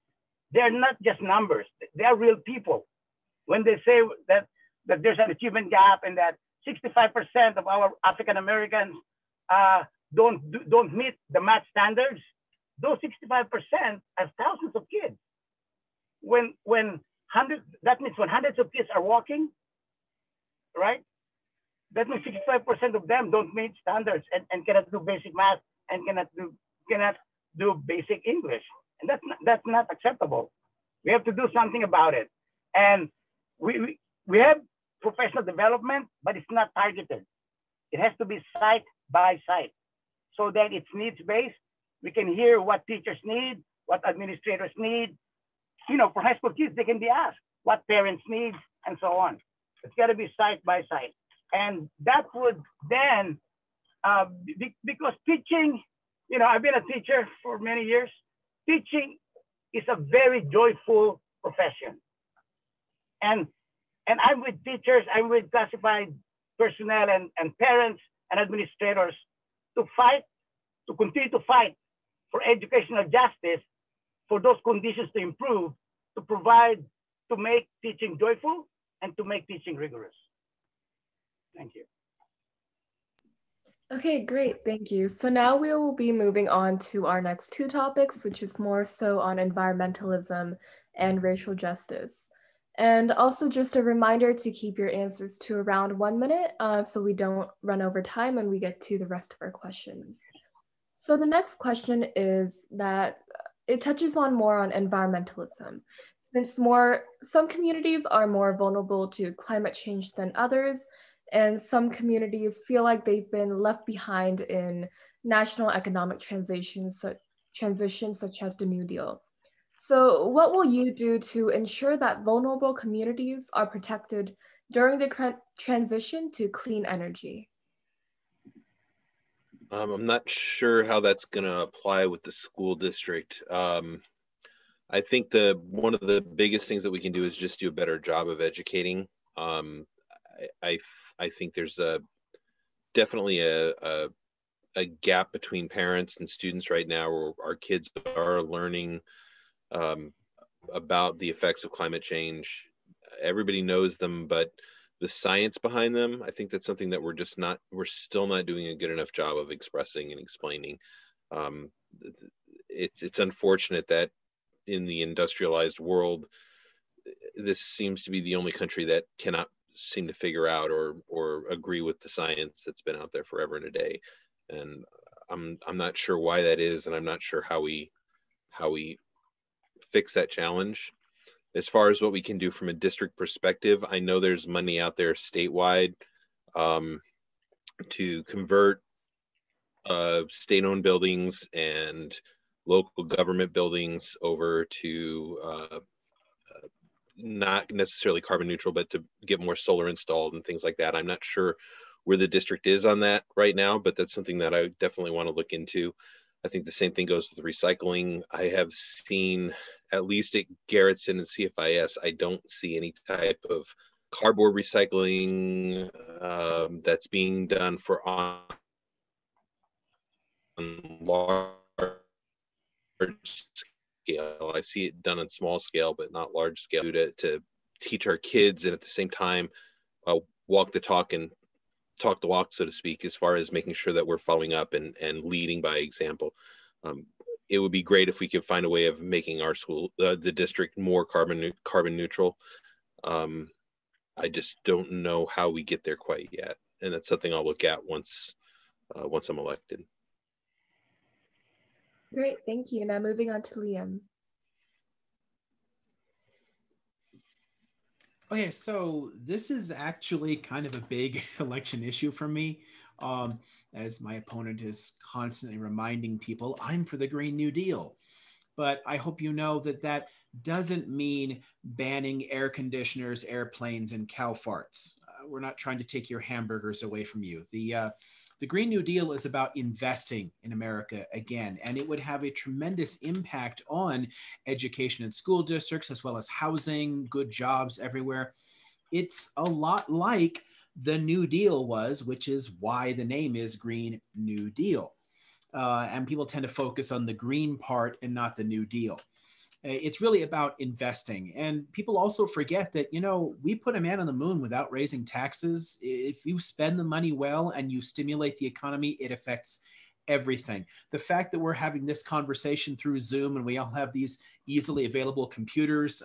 They're not just numbers. They are real people. When they say that there's an achievement gap and that 65% of our African Americans don't meet the math standards, those 65% have thousands of kids. That means when hundreds of kids are walking, right? That means 65% of them don't meet standards and cannot do basic math and cannot do basic English. And that's not acceptable. We have to do something about it. And we have professional development, but it's not targeted. It has to be site by site so that it's needs-based. We can hear what teachers need, what administrators need. You know, for high school kids, they can be asked what parents need and so on. It's got to be site by site. And that would then, because teaching, you know, I've been a teacher for many years. Teaching is a very joyful profession. And I'm with teachers, I'm with classified personnel and parents and administrators to continue to fight for educational justice, for those conditions to improve, to make teaching joyful and to make teaching rigorous. Thank you. Okay, great, thank you. So now we will be moving on to our next two topics, which is more so on environmentalism and racial justice. And also just a reminder to keep your answers to around 1 minute so we don't run over time and we get to the rest of our questions. So the next question is that it touches on more on environmentalism. Since some communities are more vulnerable to climate change than others, and some communities feel like they've been left behind in national economic transitions such as the New Deal. So what will you do to ensure that vulnerable communities are protected during the transition to clean energy? I'm not sure how that's going to apply with the school district. I think one of the biggest things that we can do is just do a better job of educating. I think there's definitely a gap between parents and students right now where our kids are learning about the effects of climate change. Everybody knows them, but the science behind them, I think that's something that we're still not doing a good enough job of expressing and explaining. It's unfortunate that in the industrialized world, this seems to be the only country that cannot seem to figure out or agree with the science that's been out there forever and a day. And I'm not sure why that is, and I'm not sure how we fix that challenge. As far as what we can do from a district perspective, I know there's money out there statewide to convert state-owned buildings and local government buildings over to not necessarily carbon neutral, but to get more solar installed and things like that. I'm not sure where the district is on that right now, but that's something that I definitely want to look into. I think the same thing goes with recycling. I have seen, at least at Garrettson and CFIS, I don't see any type of cardboard recycling that's being done for on large scale. I see it done on small scale, but not large scale, to teach our kids and at the same time walk the talk and talk the walk, so to speak, as far as making sure that we're following up and leading by example. It would be great if we could find a way of making our school, the district, more carbon neutral. I just don't know how we get there quite yet, and that's something I'll look at once I'm elected. Great, thank you. Now moving on to Liam. Okay, so this is actually kind of a big election issue for me. As my opponent is constantly reminding people, I'm for the Green New Deal. But I hope you know that that doesn't mean banning air conditioners, airplanes, and cow farts. We're not trying to take your hamburgers away from you. The Green New Deal is about investing in America again, and it would have a tremendous impact on education and school districts, as well as housing, good jobs everywhere. It's a lot like the New Deal was, which is why the name is Green New Deal. And people tend to focus on the green part and not the New Deal. It's really about investing. And people also forget that, you know, we put a man on the moon without raising taxes. If you spend the money well and you stimulate the economy, it affects everything. The fact that we're having this conversation through Zoom and we all have these easily available computers,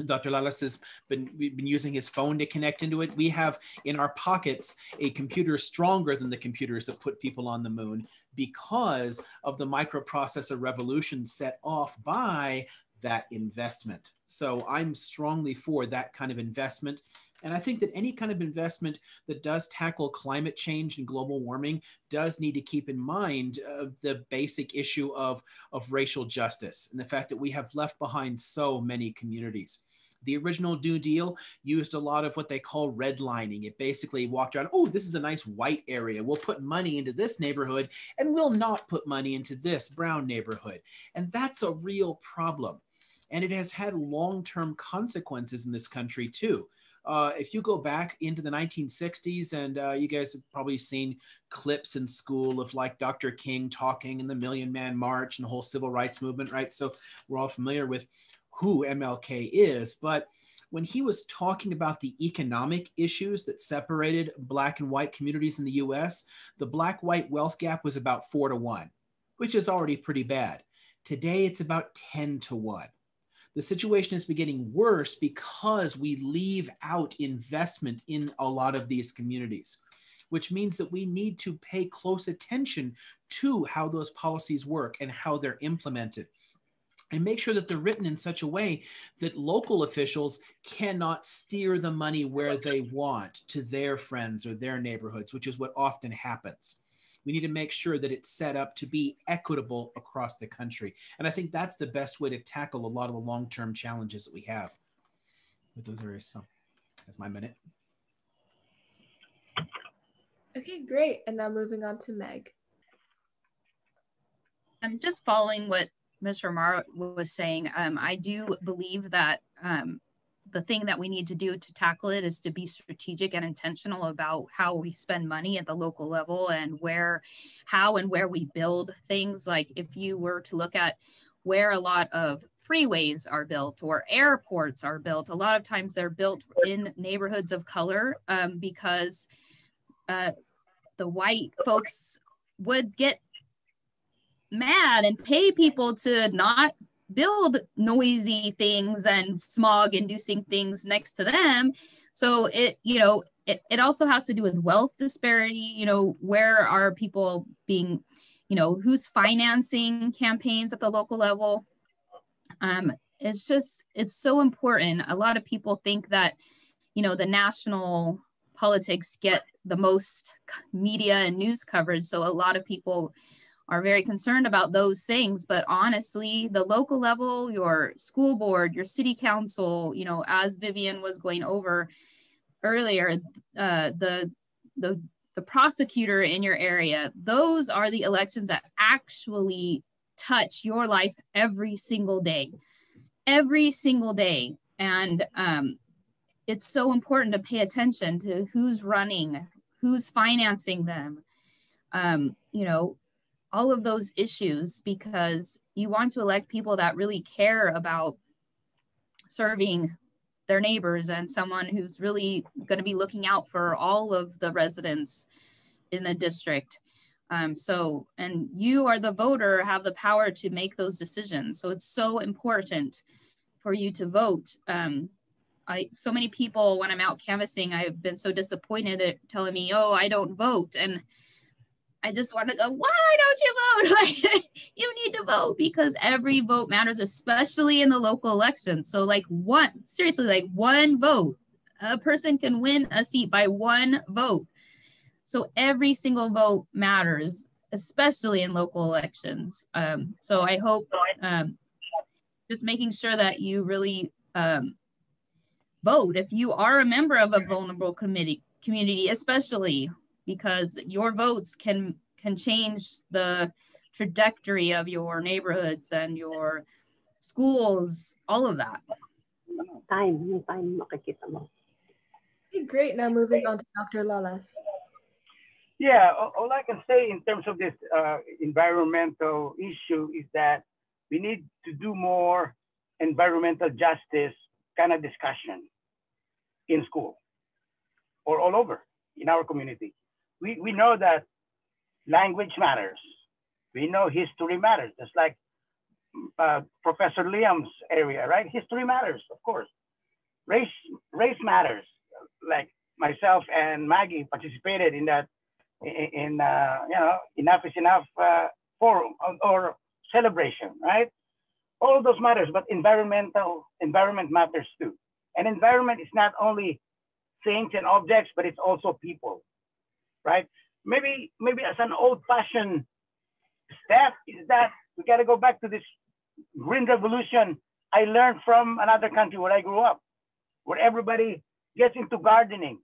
Dr. Lalas has been using his phone to connect into it. We have in our pockets a computer stronger than the computers that put people on the moon because of the microprocessor revolution set off by that investment. So I'm strongly for that kind of investment. And I think that any kind of investment that does tackle climate change and global warming does need to keep in mind the basic issue of racial justice and the fact that we have left behind so many communities. The original New Deal used a lot of what they call redlining. It basically walked around, oh, this is a nice white area. We'll put money into this neighborhood and we'll not put money into this brown neighborhood. And that's a real problem. And it has had long-term consequences in this country too. If you go back into the 1960s, and you guys have probably seen clips in school of like Dr. King talking in the Million Man March and the whole civil rights movement, right? So we're all familiar with who MLK is, but when he was talking about the economic issues that separated Black and white communities in the US, the Black-white wealth gap was about 4-1, which is already pretty bad. Today, it's about 10-1. The situation is getting worse because we leave out investment in a lot of these communities, which means that we need to pay close attention to how those policies work and how they're implemented, and make sure that they're written in such a way that local officials cannot steer the money where they want to their friends or their neighborhoods, which is what often happens. We need to make sure that it's set up to be equitable across the country. And I think that's the best way to tackle a lot of the long-term challenges that we have with those areas. So that's my minute. Okay, great. And now moving on to Meg. I'm just following what Ms. Romero was saying. I do believe that the thing that we need to do to tackle it is to be strategic and intentional about how we spend money at the local level and how and where we build things. Like if you were to look at where a lot of freeways are built or airports are built, a lot of times they're built in neighborhoods of color because the white folks would get mad and pay people to not build noisy things and smog inducing things next to them. So it also has to do with wealth disparity. Where are people being, who's financing campaigns at the local level? It's so important. A lot of people think that, the national politics get the most media and news coverage. So a lot of people are very concerned about those things, but honestly, the local level, your school board, your city council, as Vivian was going over earlier, the prosecutor in your area, those are the elections that actually touch your life every single day. And it's so important to pay attention to who's running, who's financing them. all of those issues, because you want to elect people that really care about serving their neighbors and someone who's really going to be looking out for all of the residents in the district. And you are the voter, have the power to make those decisions. So it's so important for you to vote. So many people, when I'm out canvassing, I've been so disappointed at telling me, oh, I don't vote. And I just want to go, why don't you vote? Like, you need to vote, because every vote matters, especially in the local elections. So like seriously, like one vote, a person can win a seat by one vote. So every single vote matters, especially in local elections. So I hope just making sure that you really vote if you are a member of a vulnerable community, especially because your votes can change the trajectory of your neighborhoods and your schools, all of that. Okay, great. Now moving on to Dr. Lalas. Yeah, all I can say in terms of this environmental issue is that we need to do more environmental justice kind of discussion in school or all over in our community. We know that language matters. We know history matters, just like Professor Liam's area, right? History matters, of course. Race matters. Like myself and Maggie participated in that, Enough is Enough forum or celebration, right? All of those matters, but environment matters too. And environment is not only things and objects, but it's also people, right? Maybe as an old-fashioned step is that we got to go back to this green revolution I learned from another country where I grew up, where everybody gets into gardening.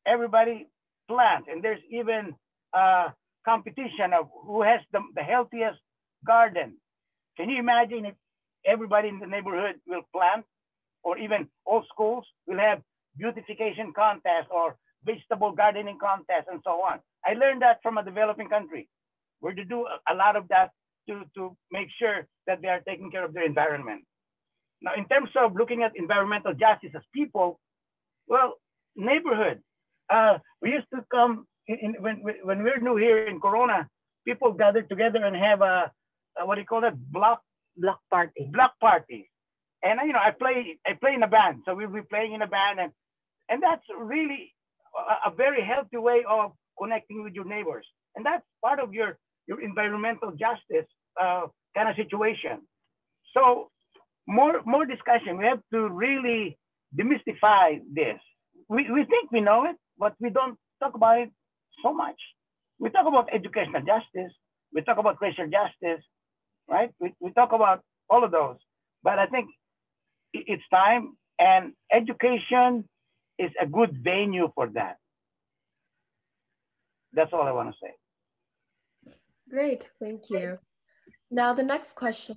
Everybody plants, and there's even a competition of who has the healthiest garden. Can you imagine if everybody in the neighborhood will plant, or even all schools will have beautification contests or vegetable gardening contests and so on? I learned that from a developing country, where to do a lot of that to make sure that they are taking care of their environment. Now, in terms of looking at environmental justice as people, well, neighborhood. We used to come when we're new here in Corona, people gather together and have a what do you call it? Block party. Block party. And I play in a band, so we'll be playing in a band, and that's really a very healthy way of connecting with your neighbors, and that's part of your environmental justice kind of situation. So more discussion. We have to really demystify this. We think we know it, but we don't talk about it so much. We talk about educational justice. We talk about racial justice, right? We talk about all of those. But I think it's time, and education is a good venue for that. That's all I want to say. Great, thank you. Now, the next question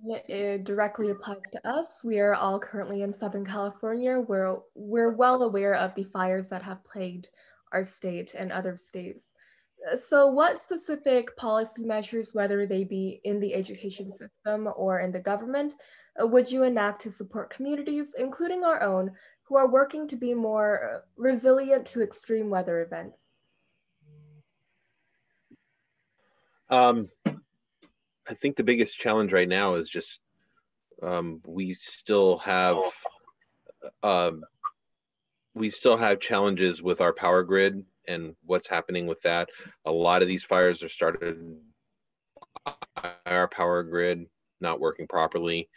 directly applies to us. We are all currently in Southern California, where we're well aware of the fires that have plagued our state and other states. So what specific policy measures, whether they be in the education system or in the government, would you enact to support communities, including our own, who are working to be more resilient to extreme weather events? I think the biggest challenge right now is just we still have challenges with our power grid and what's happening with that. A lot of these fires are started by our power grid not working properly,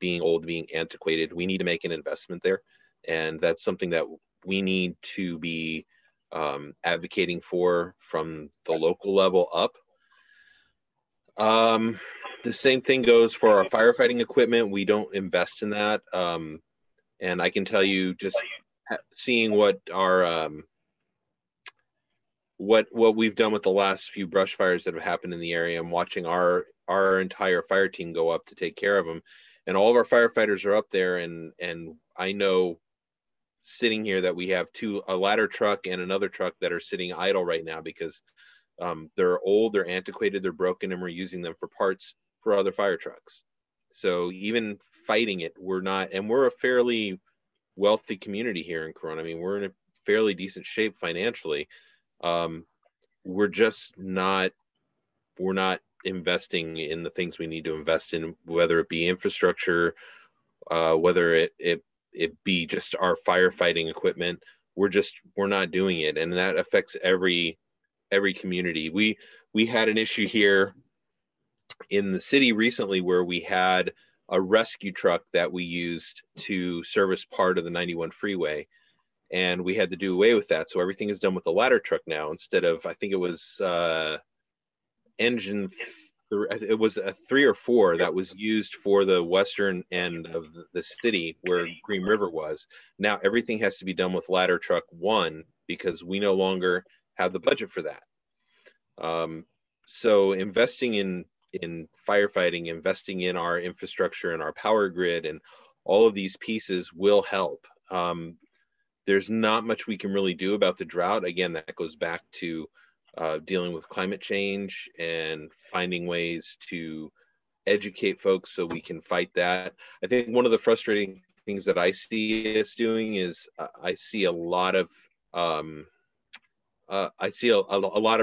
being old, being antiquated. We need to make an investment there, and that's something that we need to be advocating for from the local level up. The same thing goes for our firefighting equipment. We don't invest in that. And I can tell you, just seeing what our what we've done with the last few brush fires that have happened in the area, and watching our entire fire team go up to take care of them, and all of our firefighters are up there, and I know sitting here that we have a ladder truck and another truck that are sitting idle right now because They're old, they're antiquated, they're broken, and we're using them for parts for other fire trucks. So even fighting it, we're not, and we're a fairly wealthy community here in Corona. I mean, we're in a fairly decent shape financially. We're just not, we're not investing in the things we need to invest in, whether it be infrastructure, whether it be just our firefighting equipment. We're not doing it, and that affects every community. We had an issue here in the city recently where we had a rescue truck that we used to service part of the 91 freeway, and we had to do away with that. So everything is done with the ladder truck now instead of, I think it was it was a 3 or 4 that was used for the western end of the city where Green River was. Now everything has to be done with ladder truck 1 because we no longer have the budget for that. So investing in firefighting, investing in our infrastructure and our power grid and all of these pieces will help. There's not much we can really do about the drought. Again, that goes back to dealing with climate change and finding ways to educate folks so we can fight that. I think one of the frustrating things that I see us doing is I see a lot of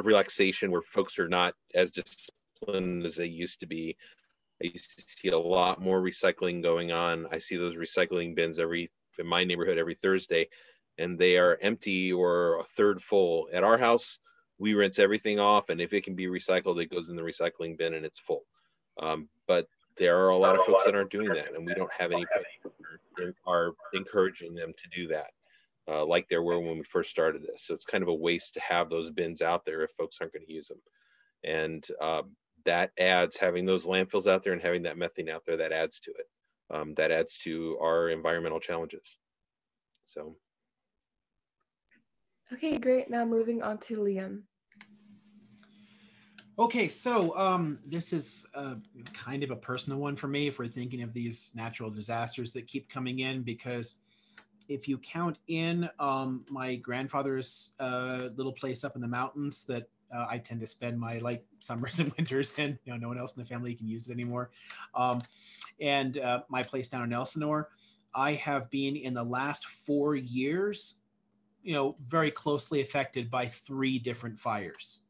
relaxation where folks are not as disciplined as they used to be. I used to see a lot more recycling going on. I see those recycling bins in my neighborhood every Thursday, and they are empty or a third full. At our house, we rinse everything off, and if it can be recycled, it goes in the recycling bin and it's full. But there are a lot of folks that aren't doing that, and we don't have any that are encouraging them to do that. Like there were when we first started this. So it's kind of a waste to have those bins out there if folks aren't going to use them. And that adds, having those landfills out there and having that methane out there, that adds to it. That adds to our environmental challenges. So. Okay, great. Now moving on to Liam. Okay, so this is kind of a personal one for me if we're thinking of these natural disasters that keep coming in, because if you count in my grandfather's little place up in the mountains that I tend to spend my summers and winters in, no one else in the family can use it anymore, and my place down in Elsinore, I have been in the last 4 years, very closely affected by 3 different fires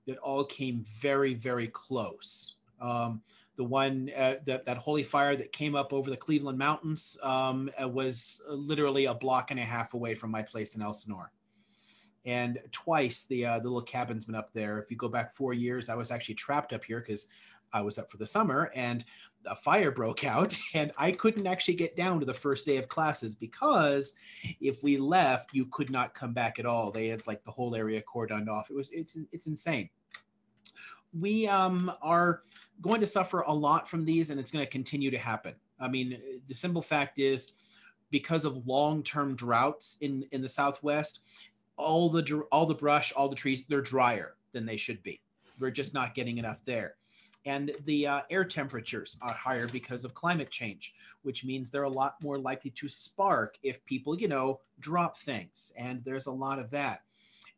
that all came very, very close. The one, that holy fire that came up over the Cleveland Mountains was literally a block and a half away from my place in Elsinore. And twice the little cabin's been up there. If you go back 4 years, I was actually trapped up here because I was up for the summer and a fire broke out and I couldn't actually get down to the first day of classes because if we left, you could not come back at all. They had the whole area cordoned off. It's insane. We are going to suffer a lot from these, and it's going to continue to happen. I mean, the simple fact is, because of long-term droughts in the Southwest, all the brush, all the trees, they're drier than they should be. We're just not getting enough there. And the air temperatures are higher because of climate change, which means they're a lot more likely to spark if people, drop things. And there's a lot of that.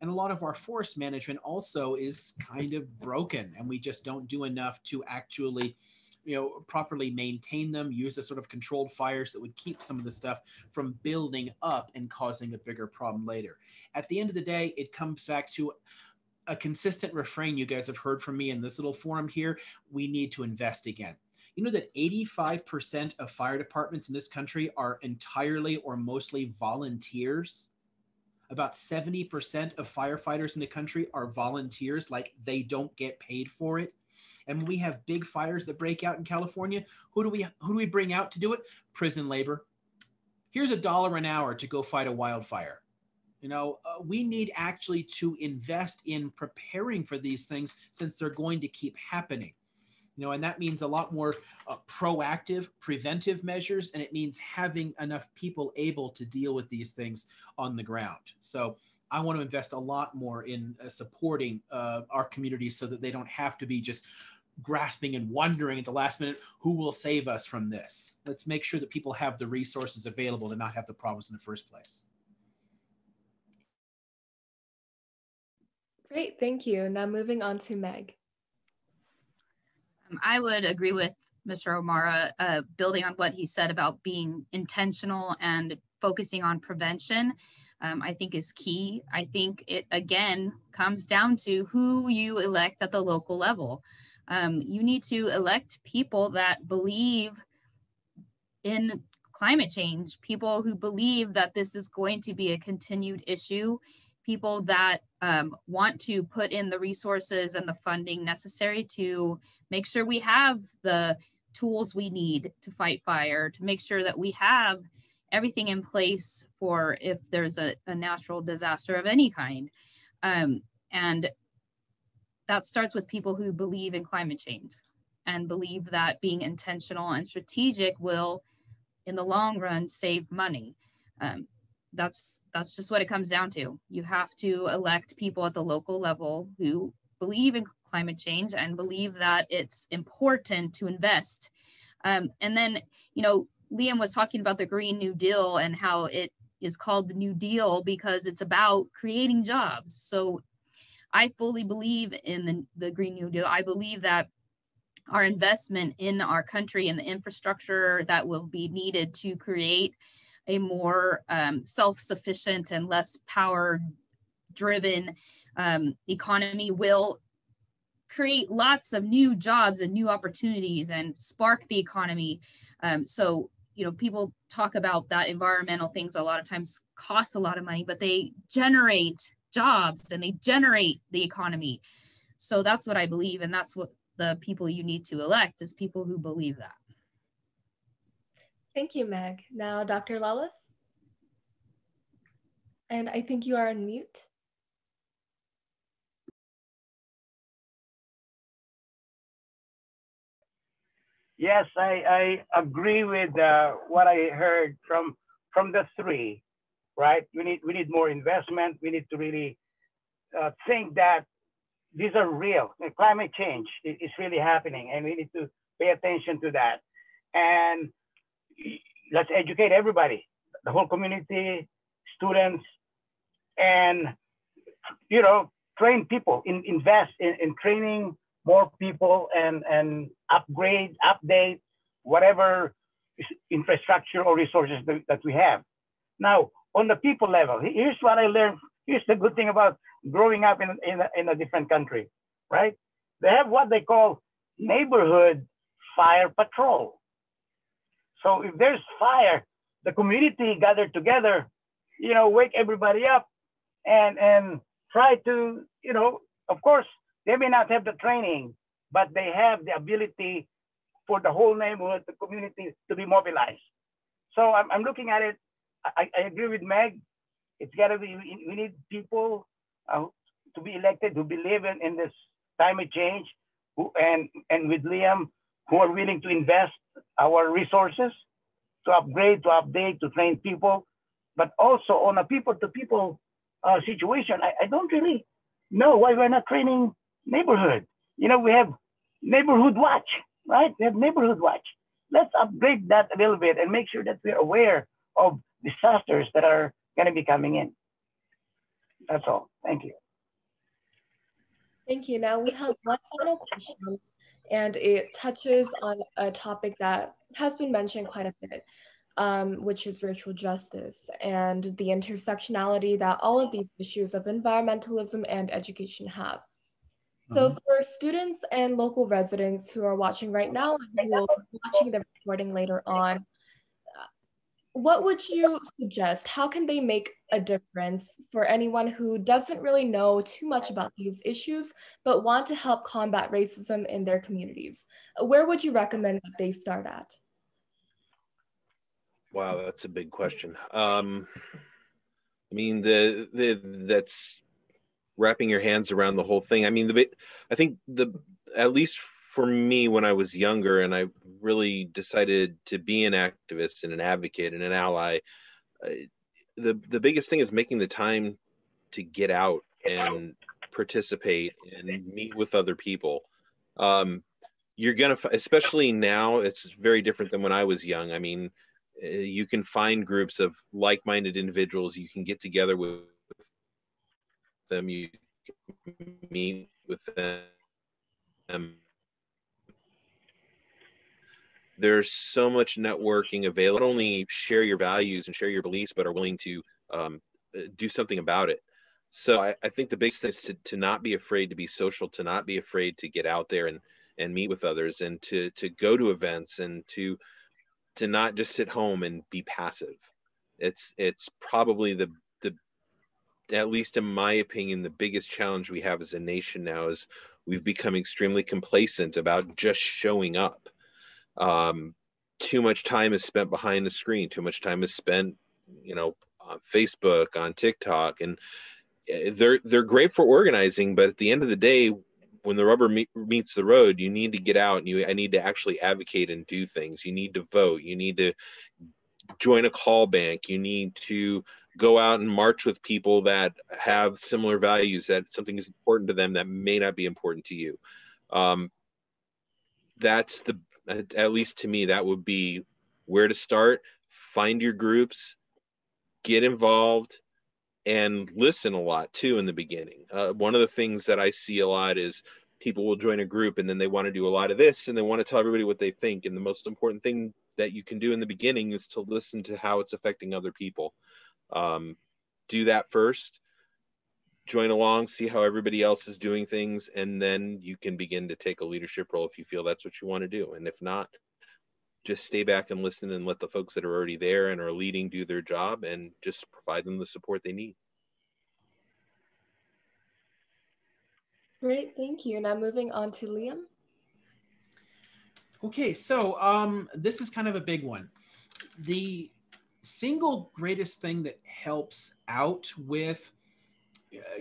And a lot of our forest management also is kind of broken, and we just don't do enough to actually, properly maintain them, use the sort of controlled fires that would keep some of the stuff from building up and causing a bigger problem later. At the end of the day, it comes back to a consistent refrain you guys have heard from me in this little forum here. We need to invest again. You know that 85% of fire departments in this country are entirely or mostly volunteers? About 70% of firefighters in the country are volunteers, they don't get paid for it. And when we have big fires that break out in California, who do we bring out to do it? Prison labor. Here's $1 an hour to go fight a wildfire. We need actually to invest in preparing for these things since they're going to keep happening. And that means a lot more proactive, preventive measures, and it means having enough people able to deal with these things on the ground. So I want to invest a lot more in supporting our communities so that they don't have to be just grasping and wondering at the last minute, who will save us from this? Let's make sure that people have the resources available to not have the problems in the first place. Great, thank you. Now moving on to Meg. I would agree with Mr. O'Mara, building on what he said about being intentional and focusing on prevention, I think is key. I think it, again, comes down to who you elect at the local level. You need to elect people that believe in climate change, people who believe that this is going to be a continued issue, people that want to put in the resources and the funding necessary to make sure we have the tools we need to fight fire, to make sure that we have everything in place for if there's a natural disaster of any kind. And that starts with people who believe in climate change and believe that being intentional and strategic will, in the long run, save money. That's just what it comes down to. You have to elect people at the local level who believe in climate change and believe that it's important to invest. And then, you know, Liam was talking about the Green New Deal and how it is called the New Deal because it's about creating jobs. So I fully believe in the Green New Deal. I believe that our investment in our country and the infrastructure that will be needed to create a more self-sufficient and less power-driven economy will create lots of new jobs and new opportunities and spark the economy. So, you know, people talk about that environmental things a lot of times cost a lot of money, but they generate jobs and they generate the economy. So that's what I believe, and that's what the people you need to elect is people who believe that. Thank you, Meg. Now, Dr. Lalas. And I think you are on mute. Yes, I agree with what I heard from the three, right? We need more investment. We need to really think that these are real. The climate change is really happening, and we need to pay attention to that. And let's educate everybody, the whole community, students, and, you know, train people, invest in training more people and update whatever infrastructure or resources that we have. Now, on the people level, here's what I learned. Here's the good thing about growing up in a different country, right? They have what they call neighborhood fire patrol. So if there's fire, the community gather together, you know, wake everybody up and try to, you know, of course, they may not have the training, but they have the ability for the whole neighborhood, the community to be mobilized. So I'm looking at it. I agree with Meg. It's got to be, we need people to be elected who believe in this climate change, and with Liam, who are willing to invest our resources to upgrade, to update, to train people, but also on a people-to-people situation. I don't really know why we're not training neighborhood. You know, we have neighborhood watch, right? We have neighborhood watch. Let's upgrade that a little bit and make sure that we're aware of disasters that are going to be coming in. That's all. Thank you. Thank you. Now we have one final question, and it touches on a topic that has been mentioned quite a bit, which is racial justice and the intersectionality that all of these issues of environmentalism and education have. So for students and local residents who are watching right now and who will be watching the recording later on, what would you suggest? How can they make a difference for anyone who doesn't really know too much about these issues, but want to help combat racism in their communities? Where would you recommend that they start at? Wow, that's a big question. I mean, that's wrapping your hands around the whole thing. I mean, I think at least for me when I was younger and I really decided to be an activist and an advocate and an ally, the biggest thing is making the time to get out and participate and meet with other people. You're gonna, especially now, it's very different than when I was young. I mean, you can find groups of like-minded individuals. You can get together with them. You meet with them. There's so much networking available. Not only share your values and share your beliefs, but are willing to do something about it. So I think the biggest thing is to not be afraid to be social, to not be afraid to get out there and meet with others, and to go to events, and to not just sit home and be passive. It's probably the at least in my opinion, the biggest challenge we have as a nation now is we've become extremely complacent about just showing up. Too much time is spent behind the screen. Too much time is spent, on Facebook, on TikTok, and they're great for organizing. But at the end of the day, when the rubber meets the road, you need to get out and I need to actually advocate and do things. You need to vote. You need to join a call bank. You need to go out and march with people that have similar values, that something is important to them that may not be important to you. That's at least to me, that would be where to start. Find your groups, get involved, and listen a lot too in the beginning. One of the things that I see a lot is people will join a group and then they want to do a lot of this and they want to tell everybody what they think. And the most important thing that you can do in the beginning is to listen to how it's affecting other people. Do that first, join along, see how everybody else is doing things, and then you can begin to take a leadership role if you feel that's what you want to do. And if not, just stay back and listen and let the folks that are already there and are leading do their job, and just provide them the support they need. Great, thank you. Now moving on to Liam. Okay, so this is kind of a big one. The single greatest thing that helps out with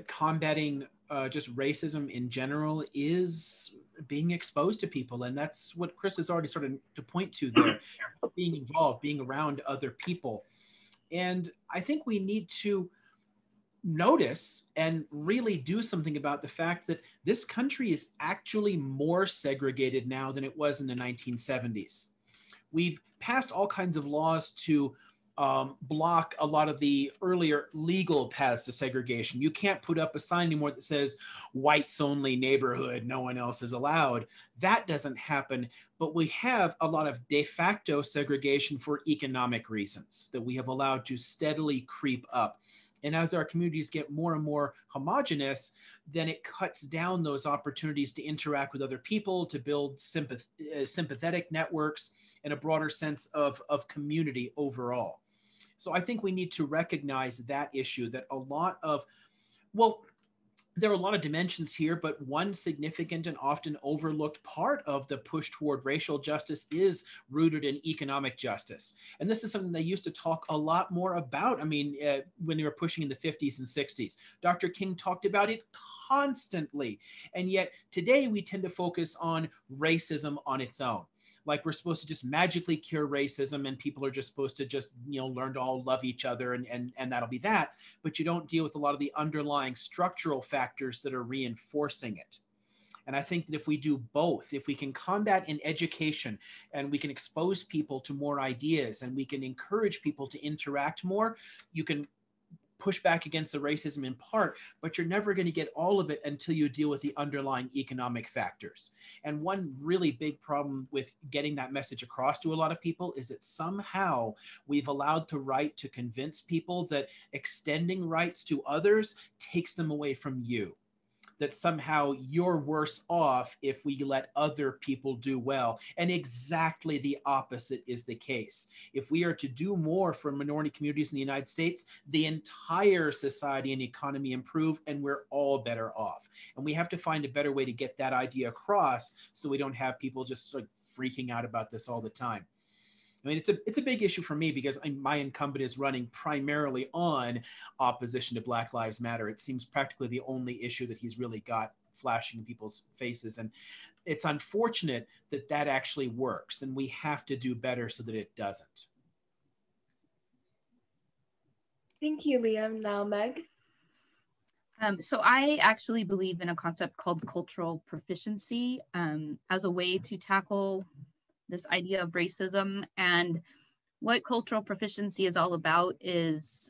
combating just racism in general is being exposed to people. And that's what Chris has already started to point to there, being involved, being around other people. And I think we need to notice and really do something about the fact that this country is actually more segregated now than it was in the 1970s. We've passed all kinds of laws to block a lot of the earlier legal paths to segregation. You can't put up a sign anymore that says whites only neighborhood, no one else is allowed. That doesn't happen, but we have a lot of de facto segregation for economic reasons that we have allowed to steadily creep up. And as our communities get more and more homogenous, then it cuts down those opportunities to interact with other people, to build sympathetic networks, and a broader sense of community overall. So I think we need to recognize that issue, that a lot of, well, there are a lot of dimensions here, but one significant and often overlooked part of the push toward racial justice is rooted in economic justice. And this is something they used to talk a lot more about. I mean, when they were pushing in the 50s and 60s, Dr. King talked about it constantly. And yet today we tend to focus on racism on its own. Like we're supposed to just magically cure racism and people are just supposed to just, learn to all love each other and that'll be that. But you don't deal with a lot of the underlying structural factors that are reinforcing it. And I think that if we do both, if we can combat in education and we can expose people to more ideas and we can encourage people to interact more, you can push back against the racism in part, but you're never going to get all of it until you deal with the underlying economic factors. And one really big problem with getting that message across to a lot of people is that somehow we've allowed the right to convince people that extending rights to others takes them away from you. That somehow you're worse off if we let other people do well. And exactly the opposite is the case. If we are to do more for minority communities in the United States, the entire society and economy improve and we're all better off. And we have to find a better way to get that idea across so we don't have people just like freaking out about this all the time. I mean, it's a big issue for me because my incumbent is running primarily on opposition to Black Lives Matter. It seems practically the only issue that he's really got flashing in people's faces. And it's unfortunate that that actually works. And we have to do better so that it doesn't. Thank you, Liam. Now, Meg. So I actually believe in a concept called cultural proficiency as a way to tackle this idea of racism. And what cultural proficiency is all about is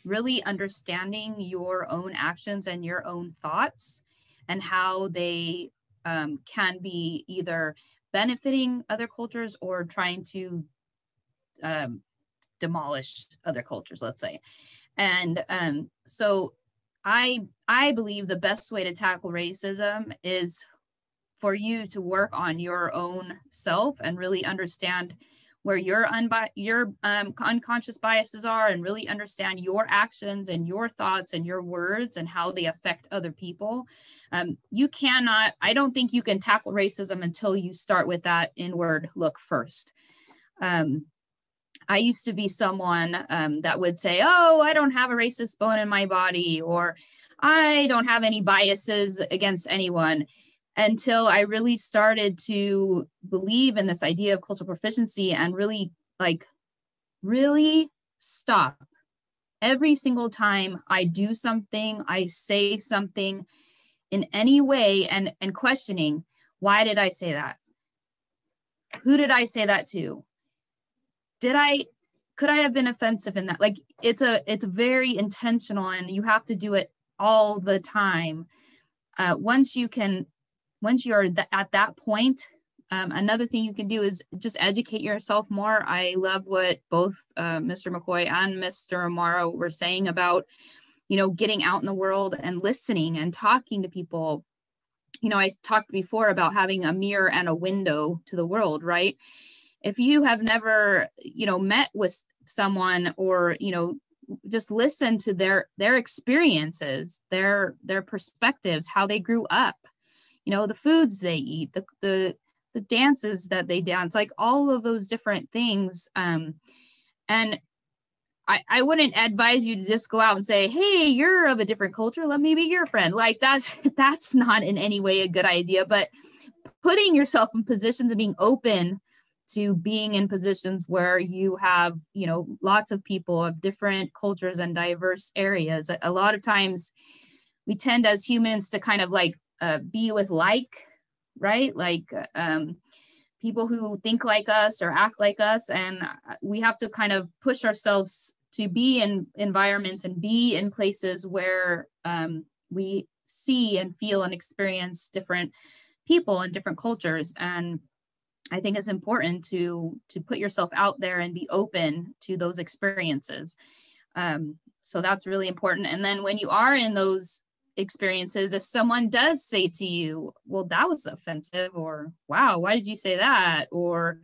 really understanding your own actions and your own thoughts and how they can be either benefiting other cultures or trying to demolish other cultures, let's say. And so I believe the best way to tackle racism is for you to work on your own self and really understand where your unconscious biases are, and really understand your actions and your thoughts and your words and how they affect other people. You cannot, I don't think you can tackle racism until you start with that inward look first. I used to be someone that would say, oh, I don't have a racist bone in my body, or I don't have any biases against anyone, until I really started to believe in this idea of cultural proficiency and really stop every single time I do something, I say something in any way, and questioning, why did I say that? Who did I say that to? Could I have been offensive in that? Like, it's very intentional, and you have to do it all the time. Once you're at that point, another thing you can do is just educate yourself more. I love what both Mr. McCoy and Mr. Amaro were saying about, getting out in the world and listening and talking to people. I talked before about having a mirror and a window to the world, right? If you have never, met with someone, or, just listen to their experiences, their perspectives, how they grew up, the foods they eat, the dances that they dance, like all of those different things. And I wouldn't advise you to just go out and say, hey, you're of a different culture, let me be your friend. Like that's not in any way a good idea. But putting yourself in positions and being open to being in positions where you have, lots of people of different cultures and diverse areas. A lot of times we tend as humans to kind of be with right? People who think like us or act like us. And we have to kind of push ourselves to be in environments and be in places where we see and feel and experience different people and different cultures. And I think it's important to put yourself out there and be open to those experiences. So that's really important. And then when you are in those experiences, if someone does say to you, well, that was offensive, or wow, why did you say that? Or,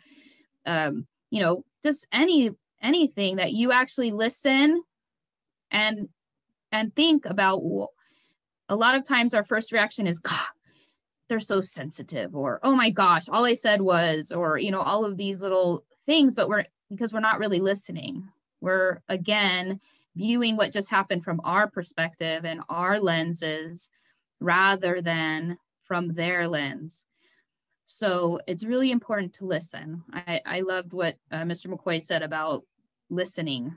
just anything, that you actually listen and think about. A lot of times our first reaction is, God, they're so sensitive, or, oh my gosh, all I said was, or, all of these little things, but because we're not really listening. We're, again, viewing what just happened from our perspective and our lenses rather than from their lens. So it's really important to listen. I loved what Mr. McCoy said about listening.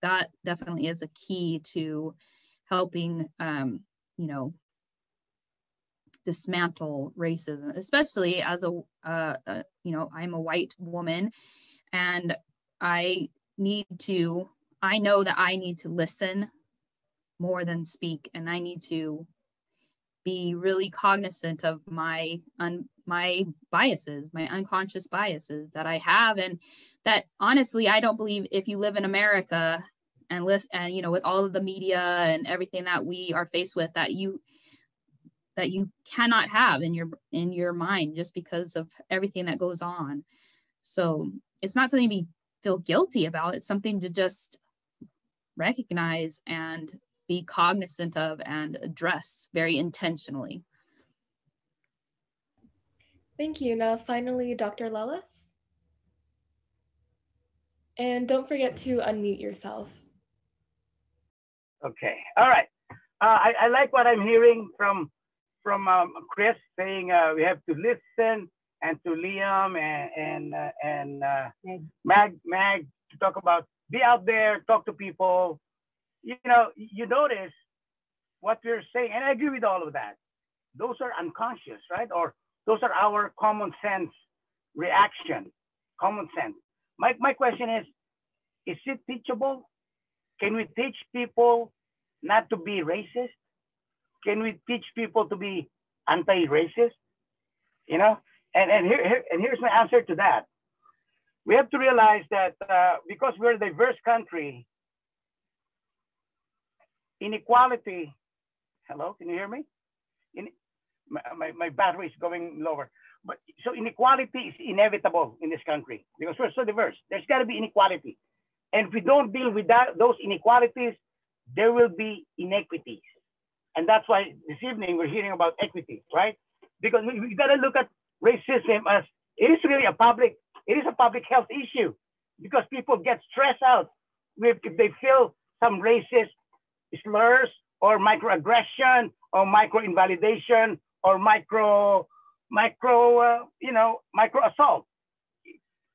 That definitely is a key to helping, dismantle racism, especially as I'm a white woman, and I know that I need to listen more than speak, and I need to be really cognizant of my biases, my unconscious biases that I have, and that honestly, I don't believe if you live in America and listen, and with all of the media and everything that we are faced with, that you cannot have in your mind just because of everything that goes on. So it's not something to feel guilty about. It's something to just recognize and be cognizant of and address very intentionally. Thank you. Now, finally, Dr. Lalas. And don't forget to unmute yourself. Okay. All right. I like what I'm hearing from Chris saying we have to listen, and to Liam and Meg to talk about, be out there, talk to people. You notice what we're saying, and I agree with all of that. Those are unconscious, right? Or those are our common sense reaction, common sense. My question is it teachable? Can we teach people not to be racist? Can we teach people to be anti-racist? You know, and here's my answer to that. We have to realize that because we're a diverse country, inequality. Hello, can you hear me? My battery is going lower. But so inequality is inevitable in this country because we're so diverse. There's got to be inequality, and if we don't deal with those inequalities, there will be inequities, and that's why this evening we're hearing about equity, right? Because we got to look at racism as it is really a public health issue, because people get stressed out if they feel some racist slurs or microaggression or micro invalidation or micro assault.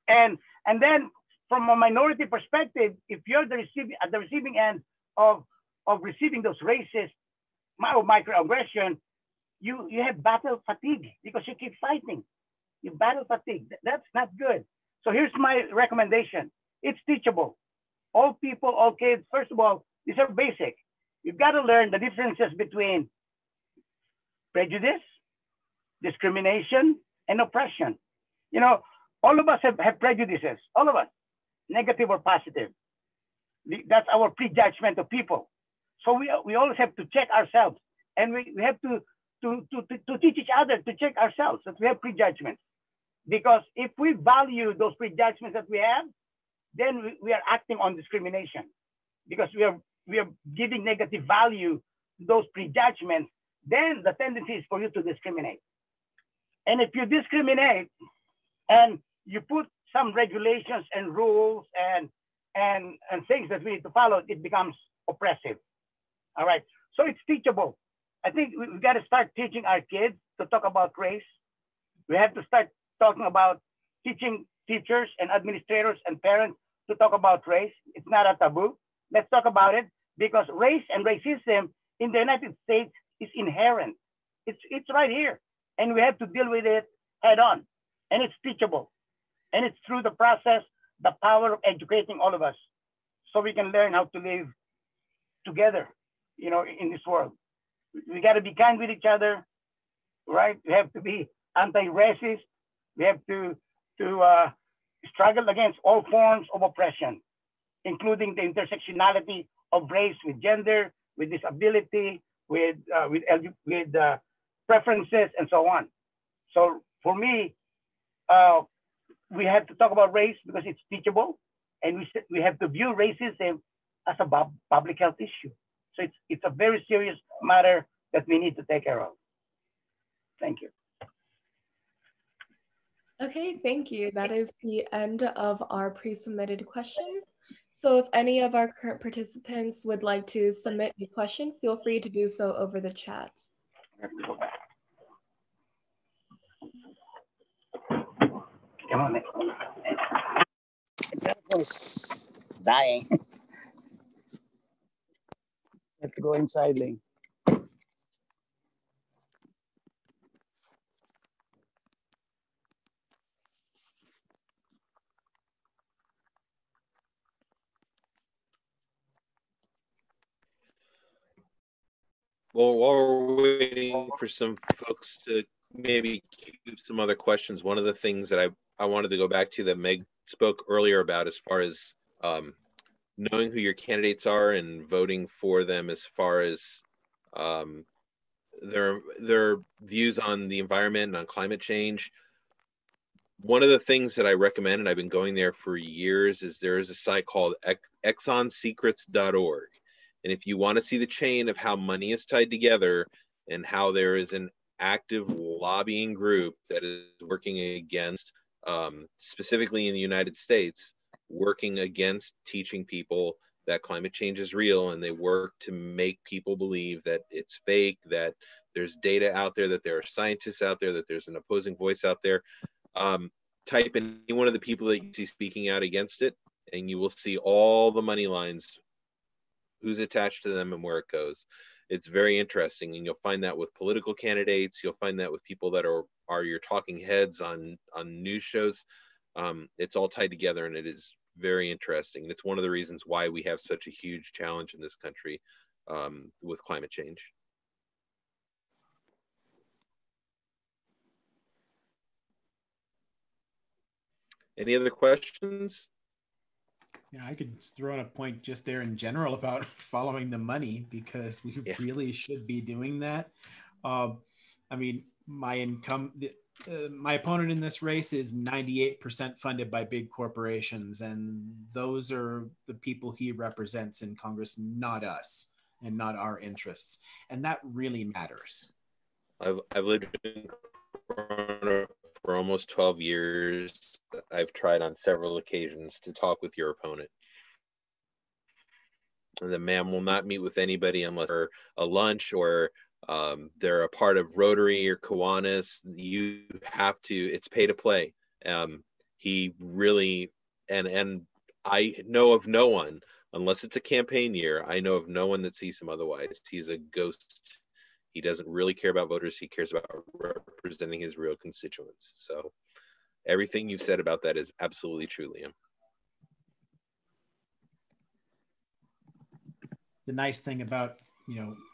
And then from a minority perspective, if you're at the receiving end of receiving those racist microaggression, you have battle fatigue because you keep fighting. You battle fatigue. That's not good. So here's my recommendation. It's teachable. All people, all kids, first of all, these are basic. You've got to learn the differences between prejudice, discrimination, and oppression. You know, all of us have prejudices, all of us, negative or positive. That's our prejudgment of people. So we always have to check ourselves, and we have to teach each other to check ourselves that we have prejudgments. Because if we value those prejudgments that we have, then we are acting on discrimination, because we are giving negative value to those prejudgments. Then the tendency is for you to discriminate. And if you discriminate and you put some regulations and rules and things that we need to follow, it becomes oppressive. All right. So it's teachable. I think we've got to start teaching our kids to talk about race. We have to start talking about teaching teachers and administrators and parents to talk about race. It's not a taboo. Let's talk about it, because race and racism in the United States is inherent. It's right here, and we have to deal with it head on. And it's teachable, and it's through the process, the power of educating all of us, so we can learn how to live together, you know, in this world. We got to be kind with each other, right? We have to be anti-racist. We have to struggle against all forms of oppression, including the intersectionality of race with gender, with disability, with preferences, and so on. So for me, we have to talk about race because it's teachable, and we have to view racism as a public health issue. So it's a very serious matter that we need to take care of. Thank you. Okay, thank you. That is the end of our pre-submitted questions. So if any of our current participants would like to submit a question, feel free to do so over the chat. Come on, Nick. The telephone's dying. Have to go inside, Ling. Well, while we're waiting for some folks to maybe keep some other questions, one of the things that I wanted to go back to that Meg spoke earlier about, as far as knowing who your candidates are and voting for them, as far as their views on the environment and on climate change. One of the things that I recommend, and I've been going there for years, is there is a site called exxonsecrets.org. And if you want to see the chain of how money is tied together and how there is an active lobbying group that is working against, specifically in the United States, working against teaching people that climate change is real, and they work to make people believe that it's fake, that there's data out there, that there are scientists out there, that there's an opposing voice out there. Type in any one of the people that you see speaking out against it, and you will see all the money lines, who's attached to them and where it goes. It's very interesting, and you'll find that with political candidates. You'll find that with people that are your talking heads on news shows. It's all tied together, and it is very interesting. And it's one of the reasons why we have such a huge challenge in this country with climate change. Any other questions? Yeah, I could throw in a point just there in general about following the money, because we really should be doing that. I mean, my opponent in this race is 98% funded by big corporations, and those are the people he represents in Congress, not us and not our interests. And that really matters. I've lived in Corona for almost 12 years. I've tried on several occasions to talk with your opponent. And the man will not meet with anybody unless for a lunch or they're a part of Rotary or Kiwanis. You have to, it's pay to play. He really, and I know of no one, unless it's a campaign year, I know of no one that sees him otherwise. He's a ghost. He doesn't really care about voters. He cares about representing his real constituents. So everything you've said about that is absolutely true, Liam. The nice thing about,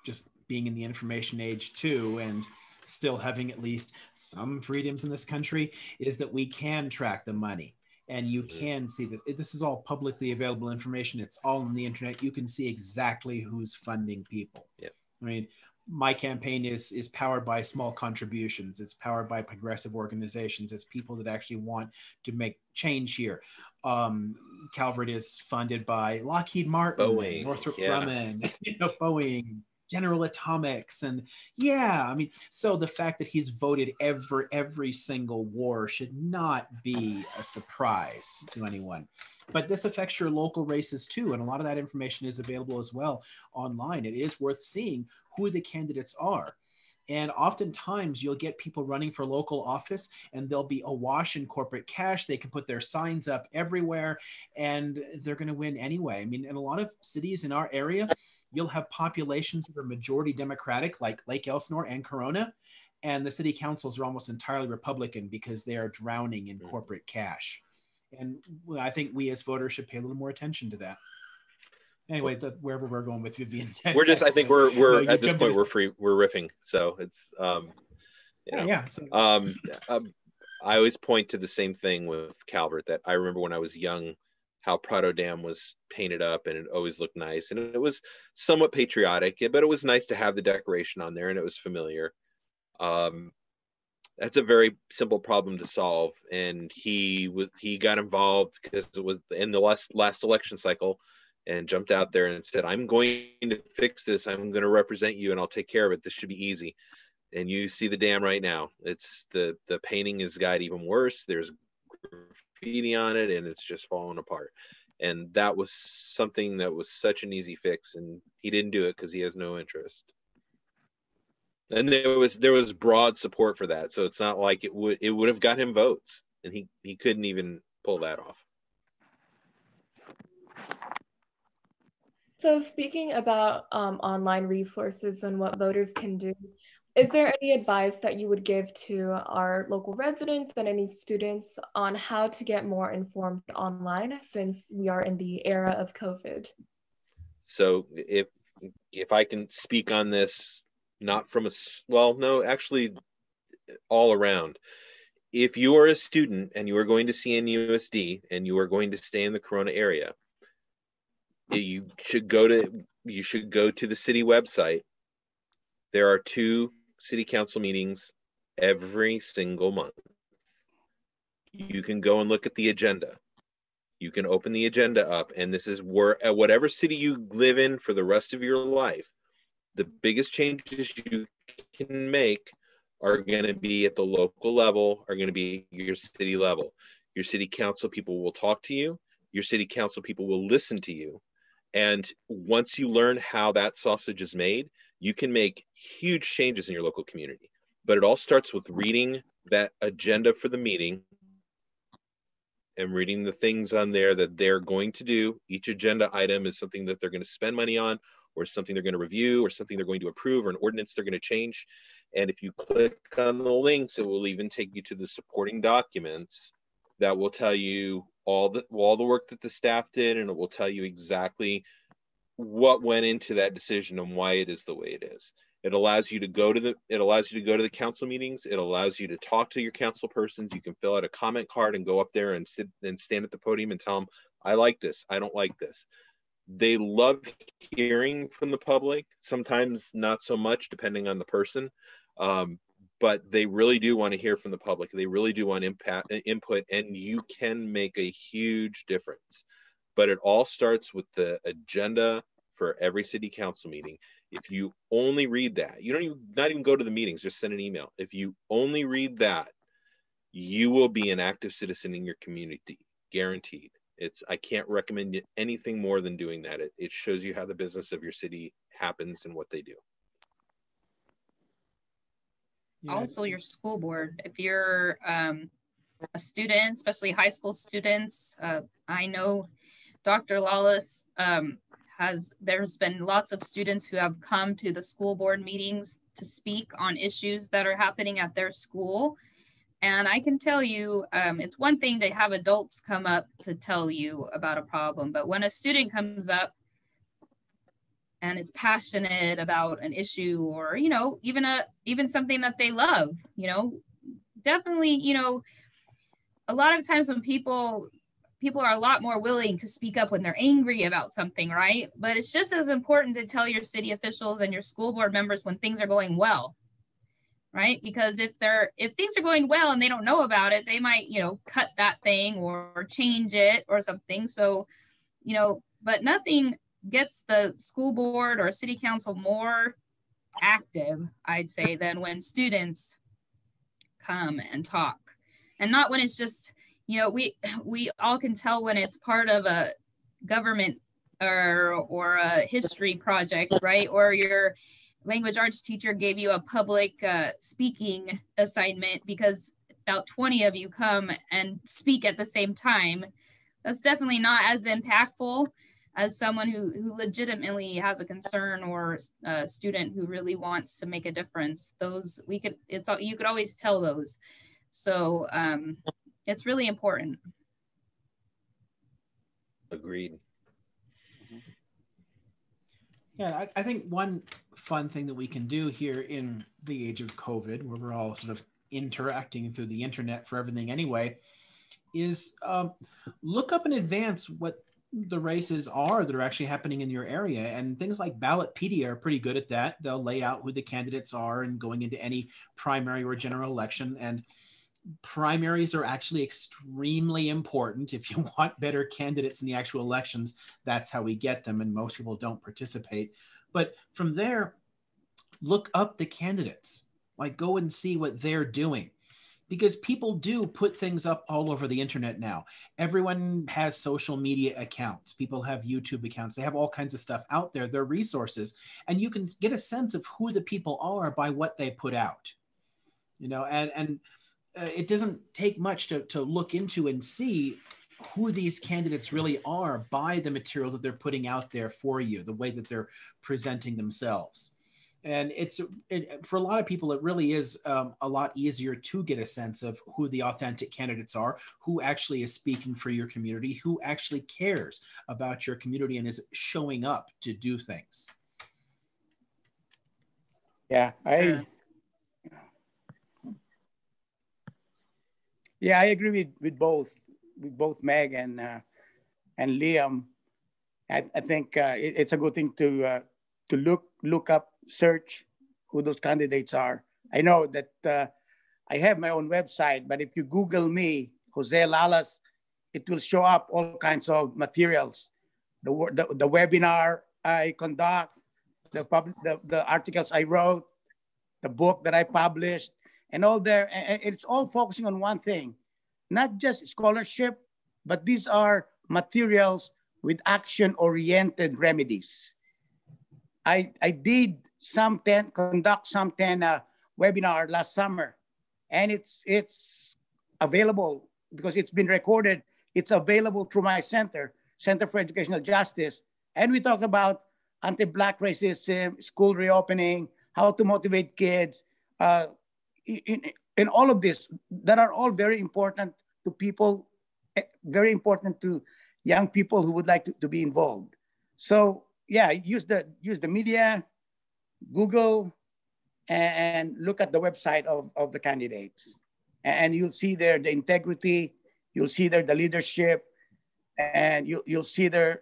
just being in the information age too, and still having at least some freedoms in this country, is that we can track the money. And you can see that this is all publicly available information. It's all on the internet. You can see exactly who's funding people. Yeah. I mean, my campaign is powered by small contributions. It's powered by progressive organizations. It's people that actually want to make change here. Calvert is funded by Lockheed Martin, Boeing, Northrop Grumman, Boeing, General Atomics, and I mean, so the fact that he's voted every single war should not be a surprise to anyone. But this affects your local races too, and a lot of that information is available as well online. It is worth seeing who the candidates are. And oftentimes you'll get people running for local office and they'll be awash in corporate cash. They can put their signs up everywhere and they're going to win anyway. I mean, in a lot of cities in our area, you'll have populations that are majority Democratic, like Lake Elsinore and Corona, and the city councils are almost entirely Republican because they are drowning in corporate cash. And I think we as voters should pay a little more attention to that. Anyway, wherever we're going with Vivian, we're just, I think we're at this point, we're riffing. So it's, I always point to the same thing with Calvert, that I remember when I was young, how Prado Dam was painted up and it always looked nice. And it was somewhat patriotic, but it was nice to have the decoration on there and it was familiar. That's a very simple problem to solve. And he got involved because it was in the last election cycle, and jumped out there and said, I'm going to fix this. I'm going to represent you and I'll take care of it. This should be easy. And you see the dam right now. It's the painting has got even worse. There's graffiti on it and it's just falling apart. And that was something that was such an easy fix. And he didn't do it because he has no interest. And there was broad support for that. So it's not like it would have got him votes, and he couldn't even pull that off. So speaking about online resources and what voters can do, is there any advice that you would give to our local residents and any students on how to get more informed online, since we are in the era of COVID? So if I can speak on this, not from actually all around. If you are a student and you are going to CNUSD and you are going to stay in the Corona area, you should go to the city website. There are 2 city council meetings every single month. You can go and look at the agenda. You can open the agenda up, and this is where, at whatever city you live in for the rest of your life, the biggest changes you can make are going to be at the local level, are going to be your city level. Your city council people will talk to you. Your city council people will listen to you. And once you learn how that sausage is made, you can make huge changes in your local community. But it all starts with reading that agenda for the meeting and reading the things on there that they're going to do. Each agenda item is something that they're going to spend money on, or something they're going to review, or something they're going to approve, or an ordinance they're going to change. And if you click on the links, it will even take you to the supporting documents that will tell you all the work that the staff did, and it will tell you exactly what went into that decision and why it is the way it is. It allows you to go to the council meetings. It allows you to talk to your council persons. You can fill out a comment card and go up there and sit and stand at the podium and tell them, I like this, I don't like this. They love hearing from the public, sometimes not so much depending on the person, but they really do want to hear from the public. They really do want input, and you can make a huge difference. But it all starts with the agenda for every city council meeting. If you only read that, you don't not even go to the meetings, just send an email. If you only read that, you will be an active citizen in your community, guaranteed. I can't recommend anything more than doing that. It shows you how the business of your city happens and what they do. Also, your school board. If you're a student, especially high school students, I know Dr. Lalas there's been lots of students who have come to the school board meetings to speak on issues that are happening at their school. And I can tell you, it's one thing to have adults come up to tell you about a problem, but when a student comes up and is passionate about an issue, or, you know, even something that they love, you know, definitely, you know, a lot of times when people are a lot more willing to speak up when they're angry about something, right? But it's just as important to tell your city officials and your school board members when things are going well, right? Because if things are going well and they don't know about it, they might, you know, cut that thing or change it or something. So, you know, but nothing gets the school board or city council more active, I'd say, than when students come and talk. And not when it's just, you know, we all can tell when it's part of a government or a history project, right? Or your language arts teacher gave you a public speaking assignment because about 20 of you come and speak at the same time. That's definitely not as impactful as someone who legitimately has a concern, or a student who really wants to make a difference. Those you could always tell those. So it's really important. Agreed. Yeah, I think one fun thing that we can do here in the age of COVID, where we're all sort of interacting through the internet for everything anyway, is look up in advance what the races are that are actually happening in your area. And things like Ballotpedia are pretty good at that. They'll lay out who the candidates are and going into any primary or general election. And primaries are actually extremely important. If you want better candidates in the actual elections, that's how we get them. And most people don't participate. But from there, look up the candidates, like go and see what they're doing. Because people do put things up all over the internet now. Everyone has social media accounts. People have YouTube accounts. They have all kinds of stuff out there. They're resources. And you can get a sense of who the people are by what they put out. You know, and it doesn't take much to look into and see who these candidates really are by the material that they're putting out there for you, the way that they're presenting themselves. And for a lot of people, it really is a lot easier to get a sense of who the authentic candidates are, who actually is speaking for your community, who actually cares about your community and is showing up to do things. Yeah, I agree with both Meg and Liam. I think it's a good thing to look up, search who those candidates are. I know that I have my own website, but if you Google me, Jose Lalas, it will show up all kinds of materials. The webinar I conduct, the articles I wrote, the book that I published, and all there. And it's all focusing on one thing, not just scholarship, but these are materials with action-oriented remedies. I did conduct some 10 webinar last summer, and it's available because it's been recorded. It's available through my Center for Educational Justice. And we talk about anti-Black racism, school reopening, how to motivate kids, in all of this that are all very important to people very important to young people who would like to be involved. So yeah, use the media, Google, and look at the website of the candidates. And you'll see there the integrity, you'll see there the leadership, and you'll see there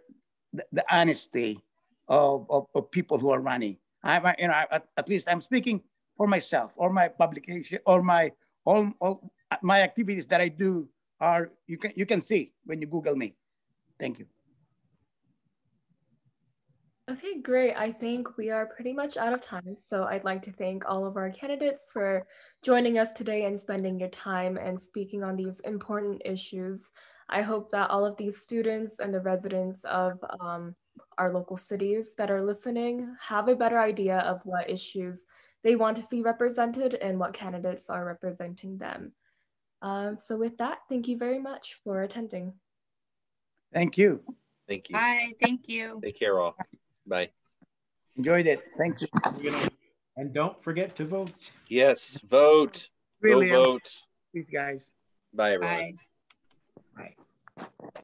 the honesty of people who are running. At least I'm speaking for myself, or my publication, or all my activities that I do are, you can see when you Google me. Thank you. Okay, great. I think we are pretty much out of time. So I'd like to thank all of our candidates for joining us today and spending your time and speaking on these important issues. I hope that all of these students and the residents of our local cities that are listening have a better idea of what issues they want to see represented and what candidates are representing them. So with that, thank you very much for attending. Thank you. Thank you. Bye. Thank you. Take care all. Bye. Enjoyed it. Thank you. And don't forget to vote. Yes, vote. Really, Go vote. please, guys. Bye, everyone. Bye.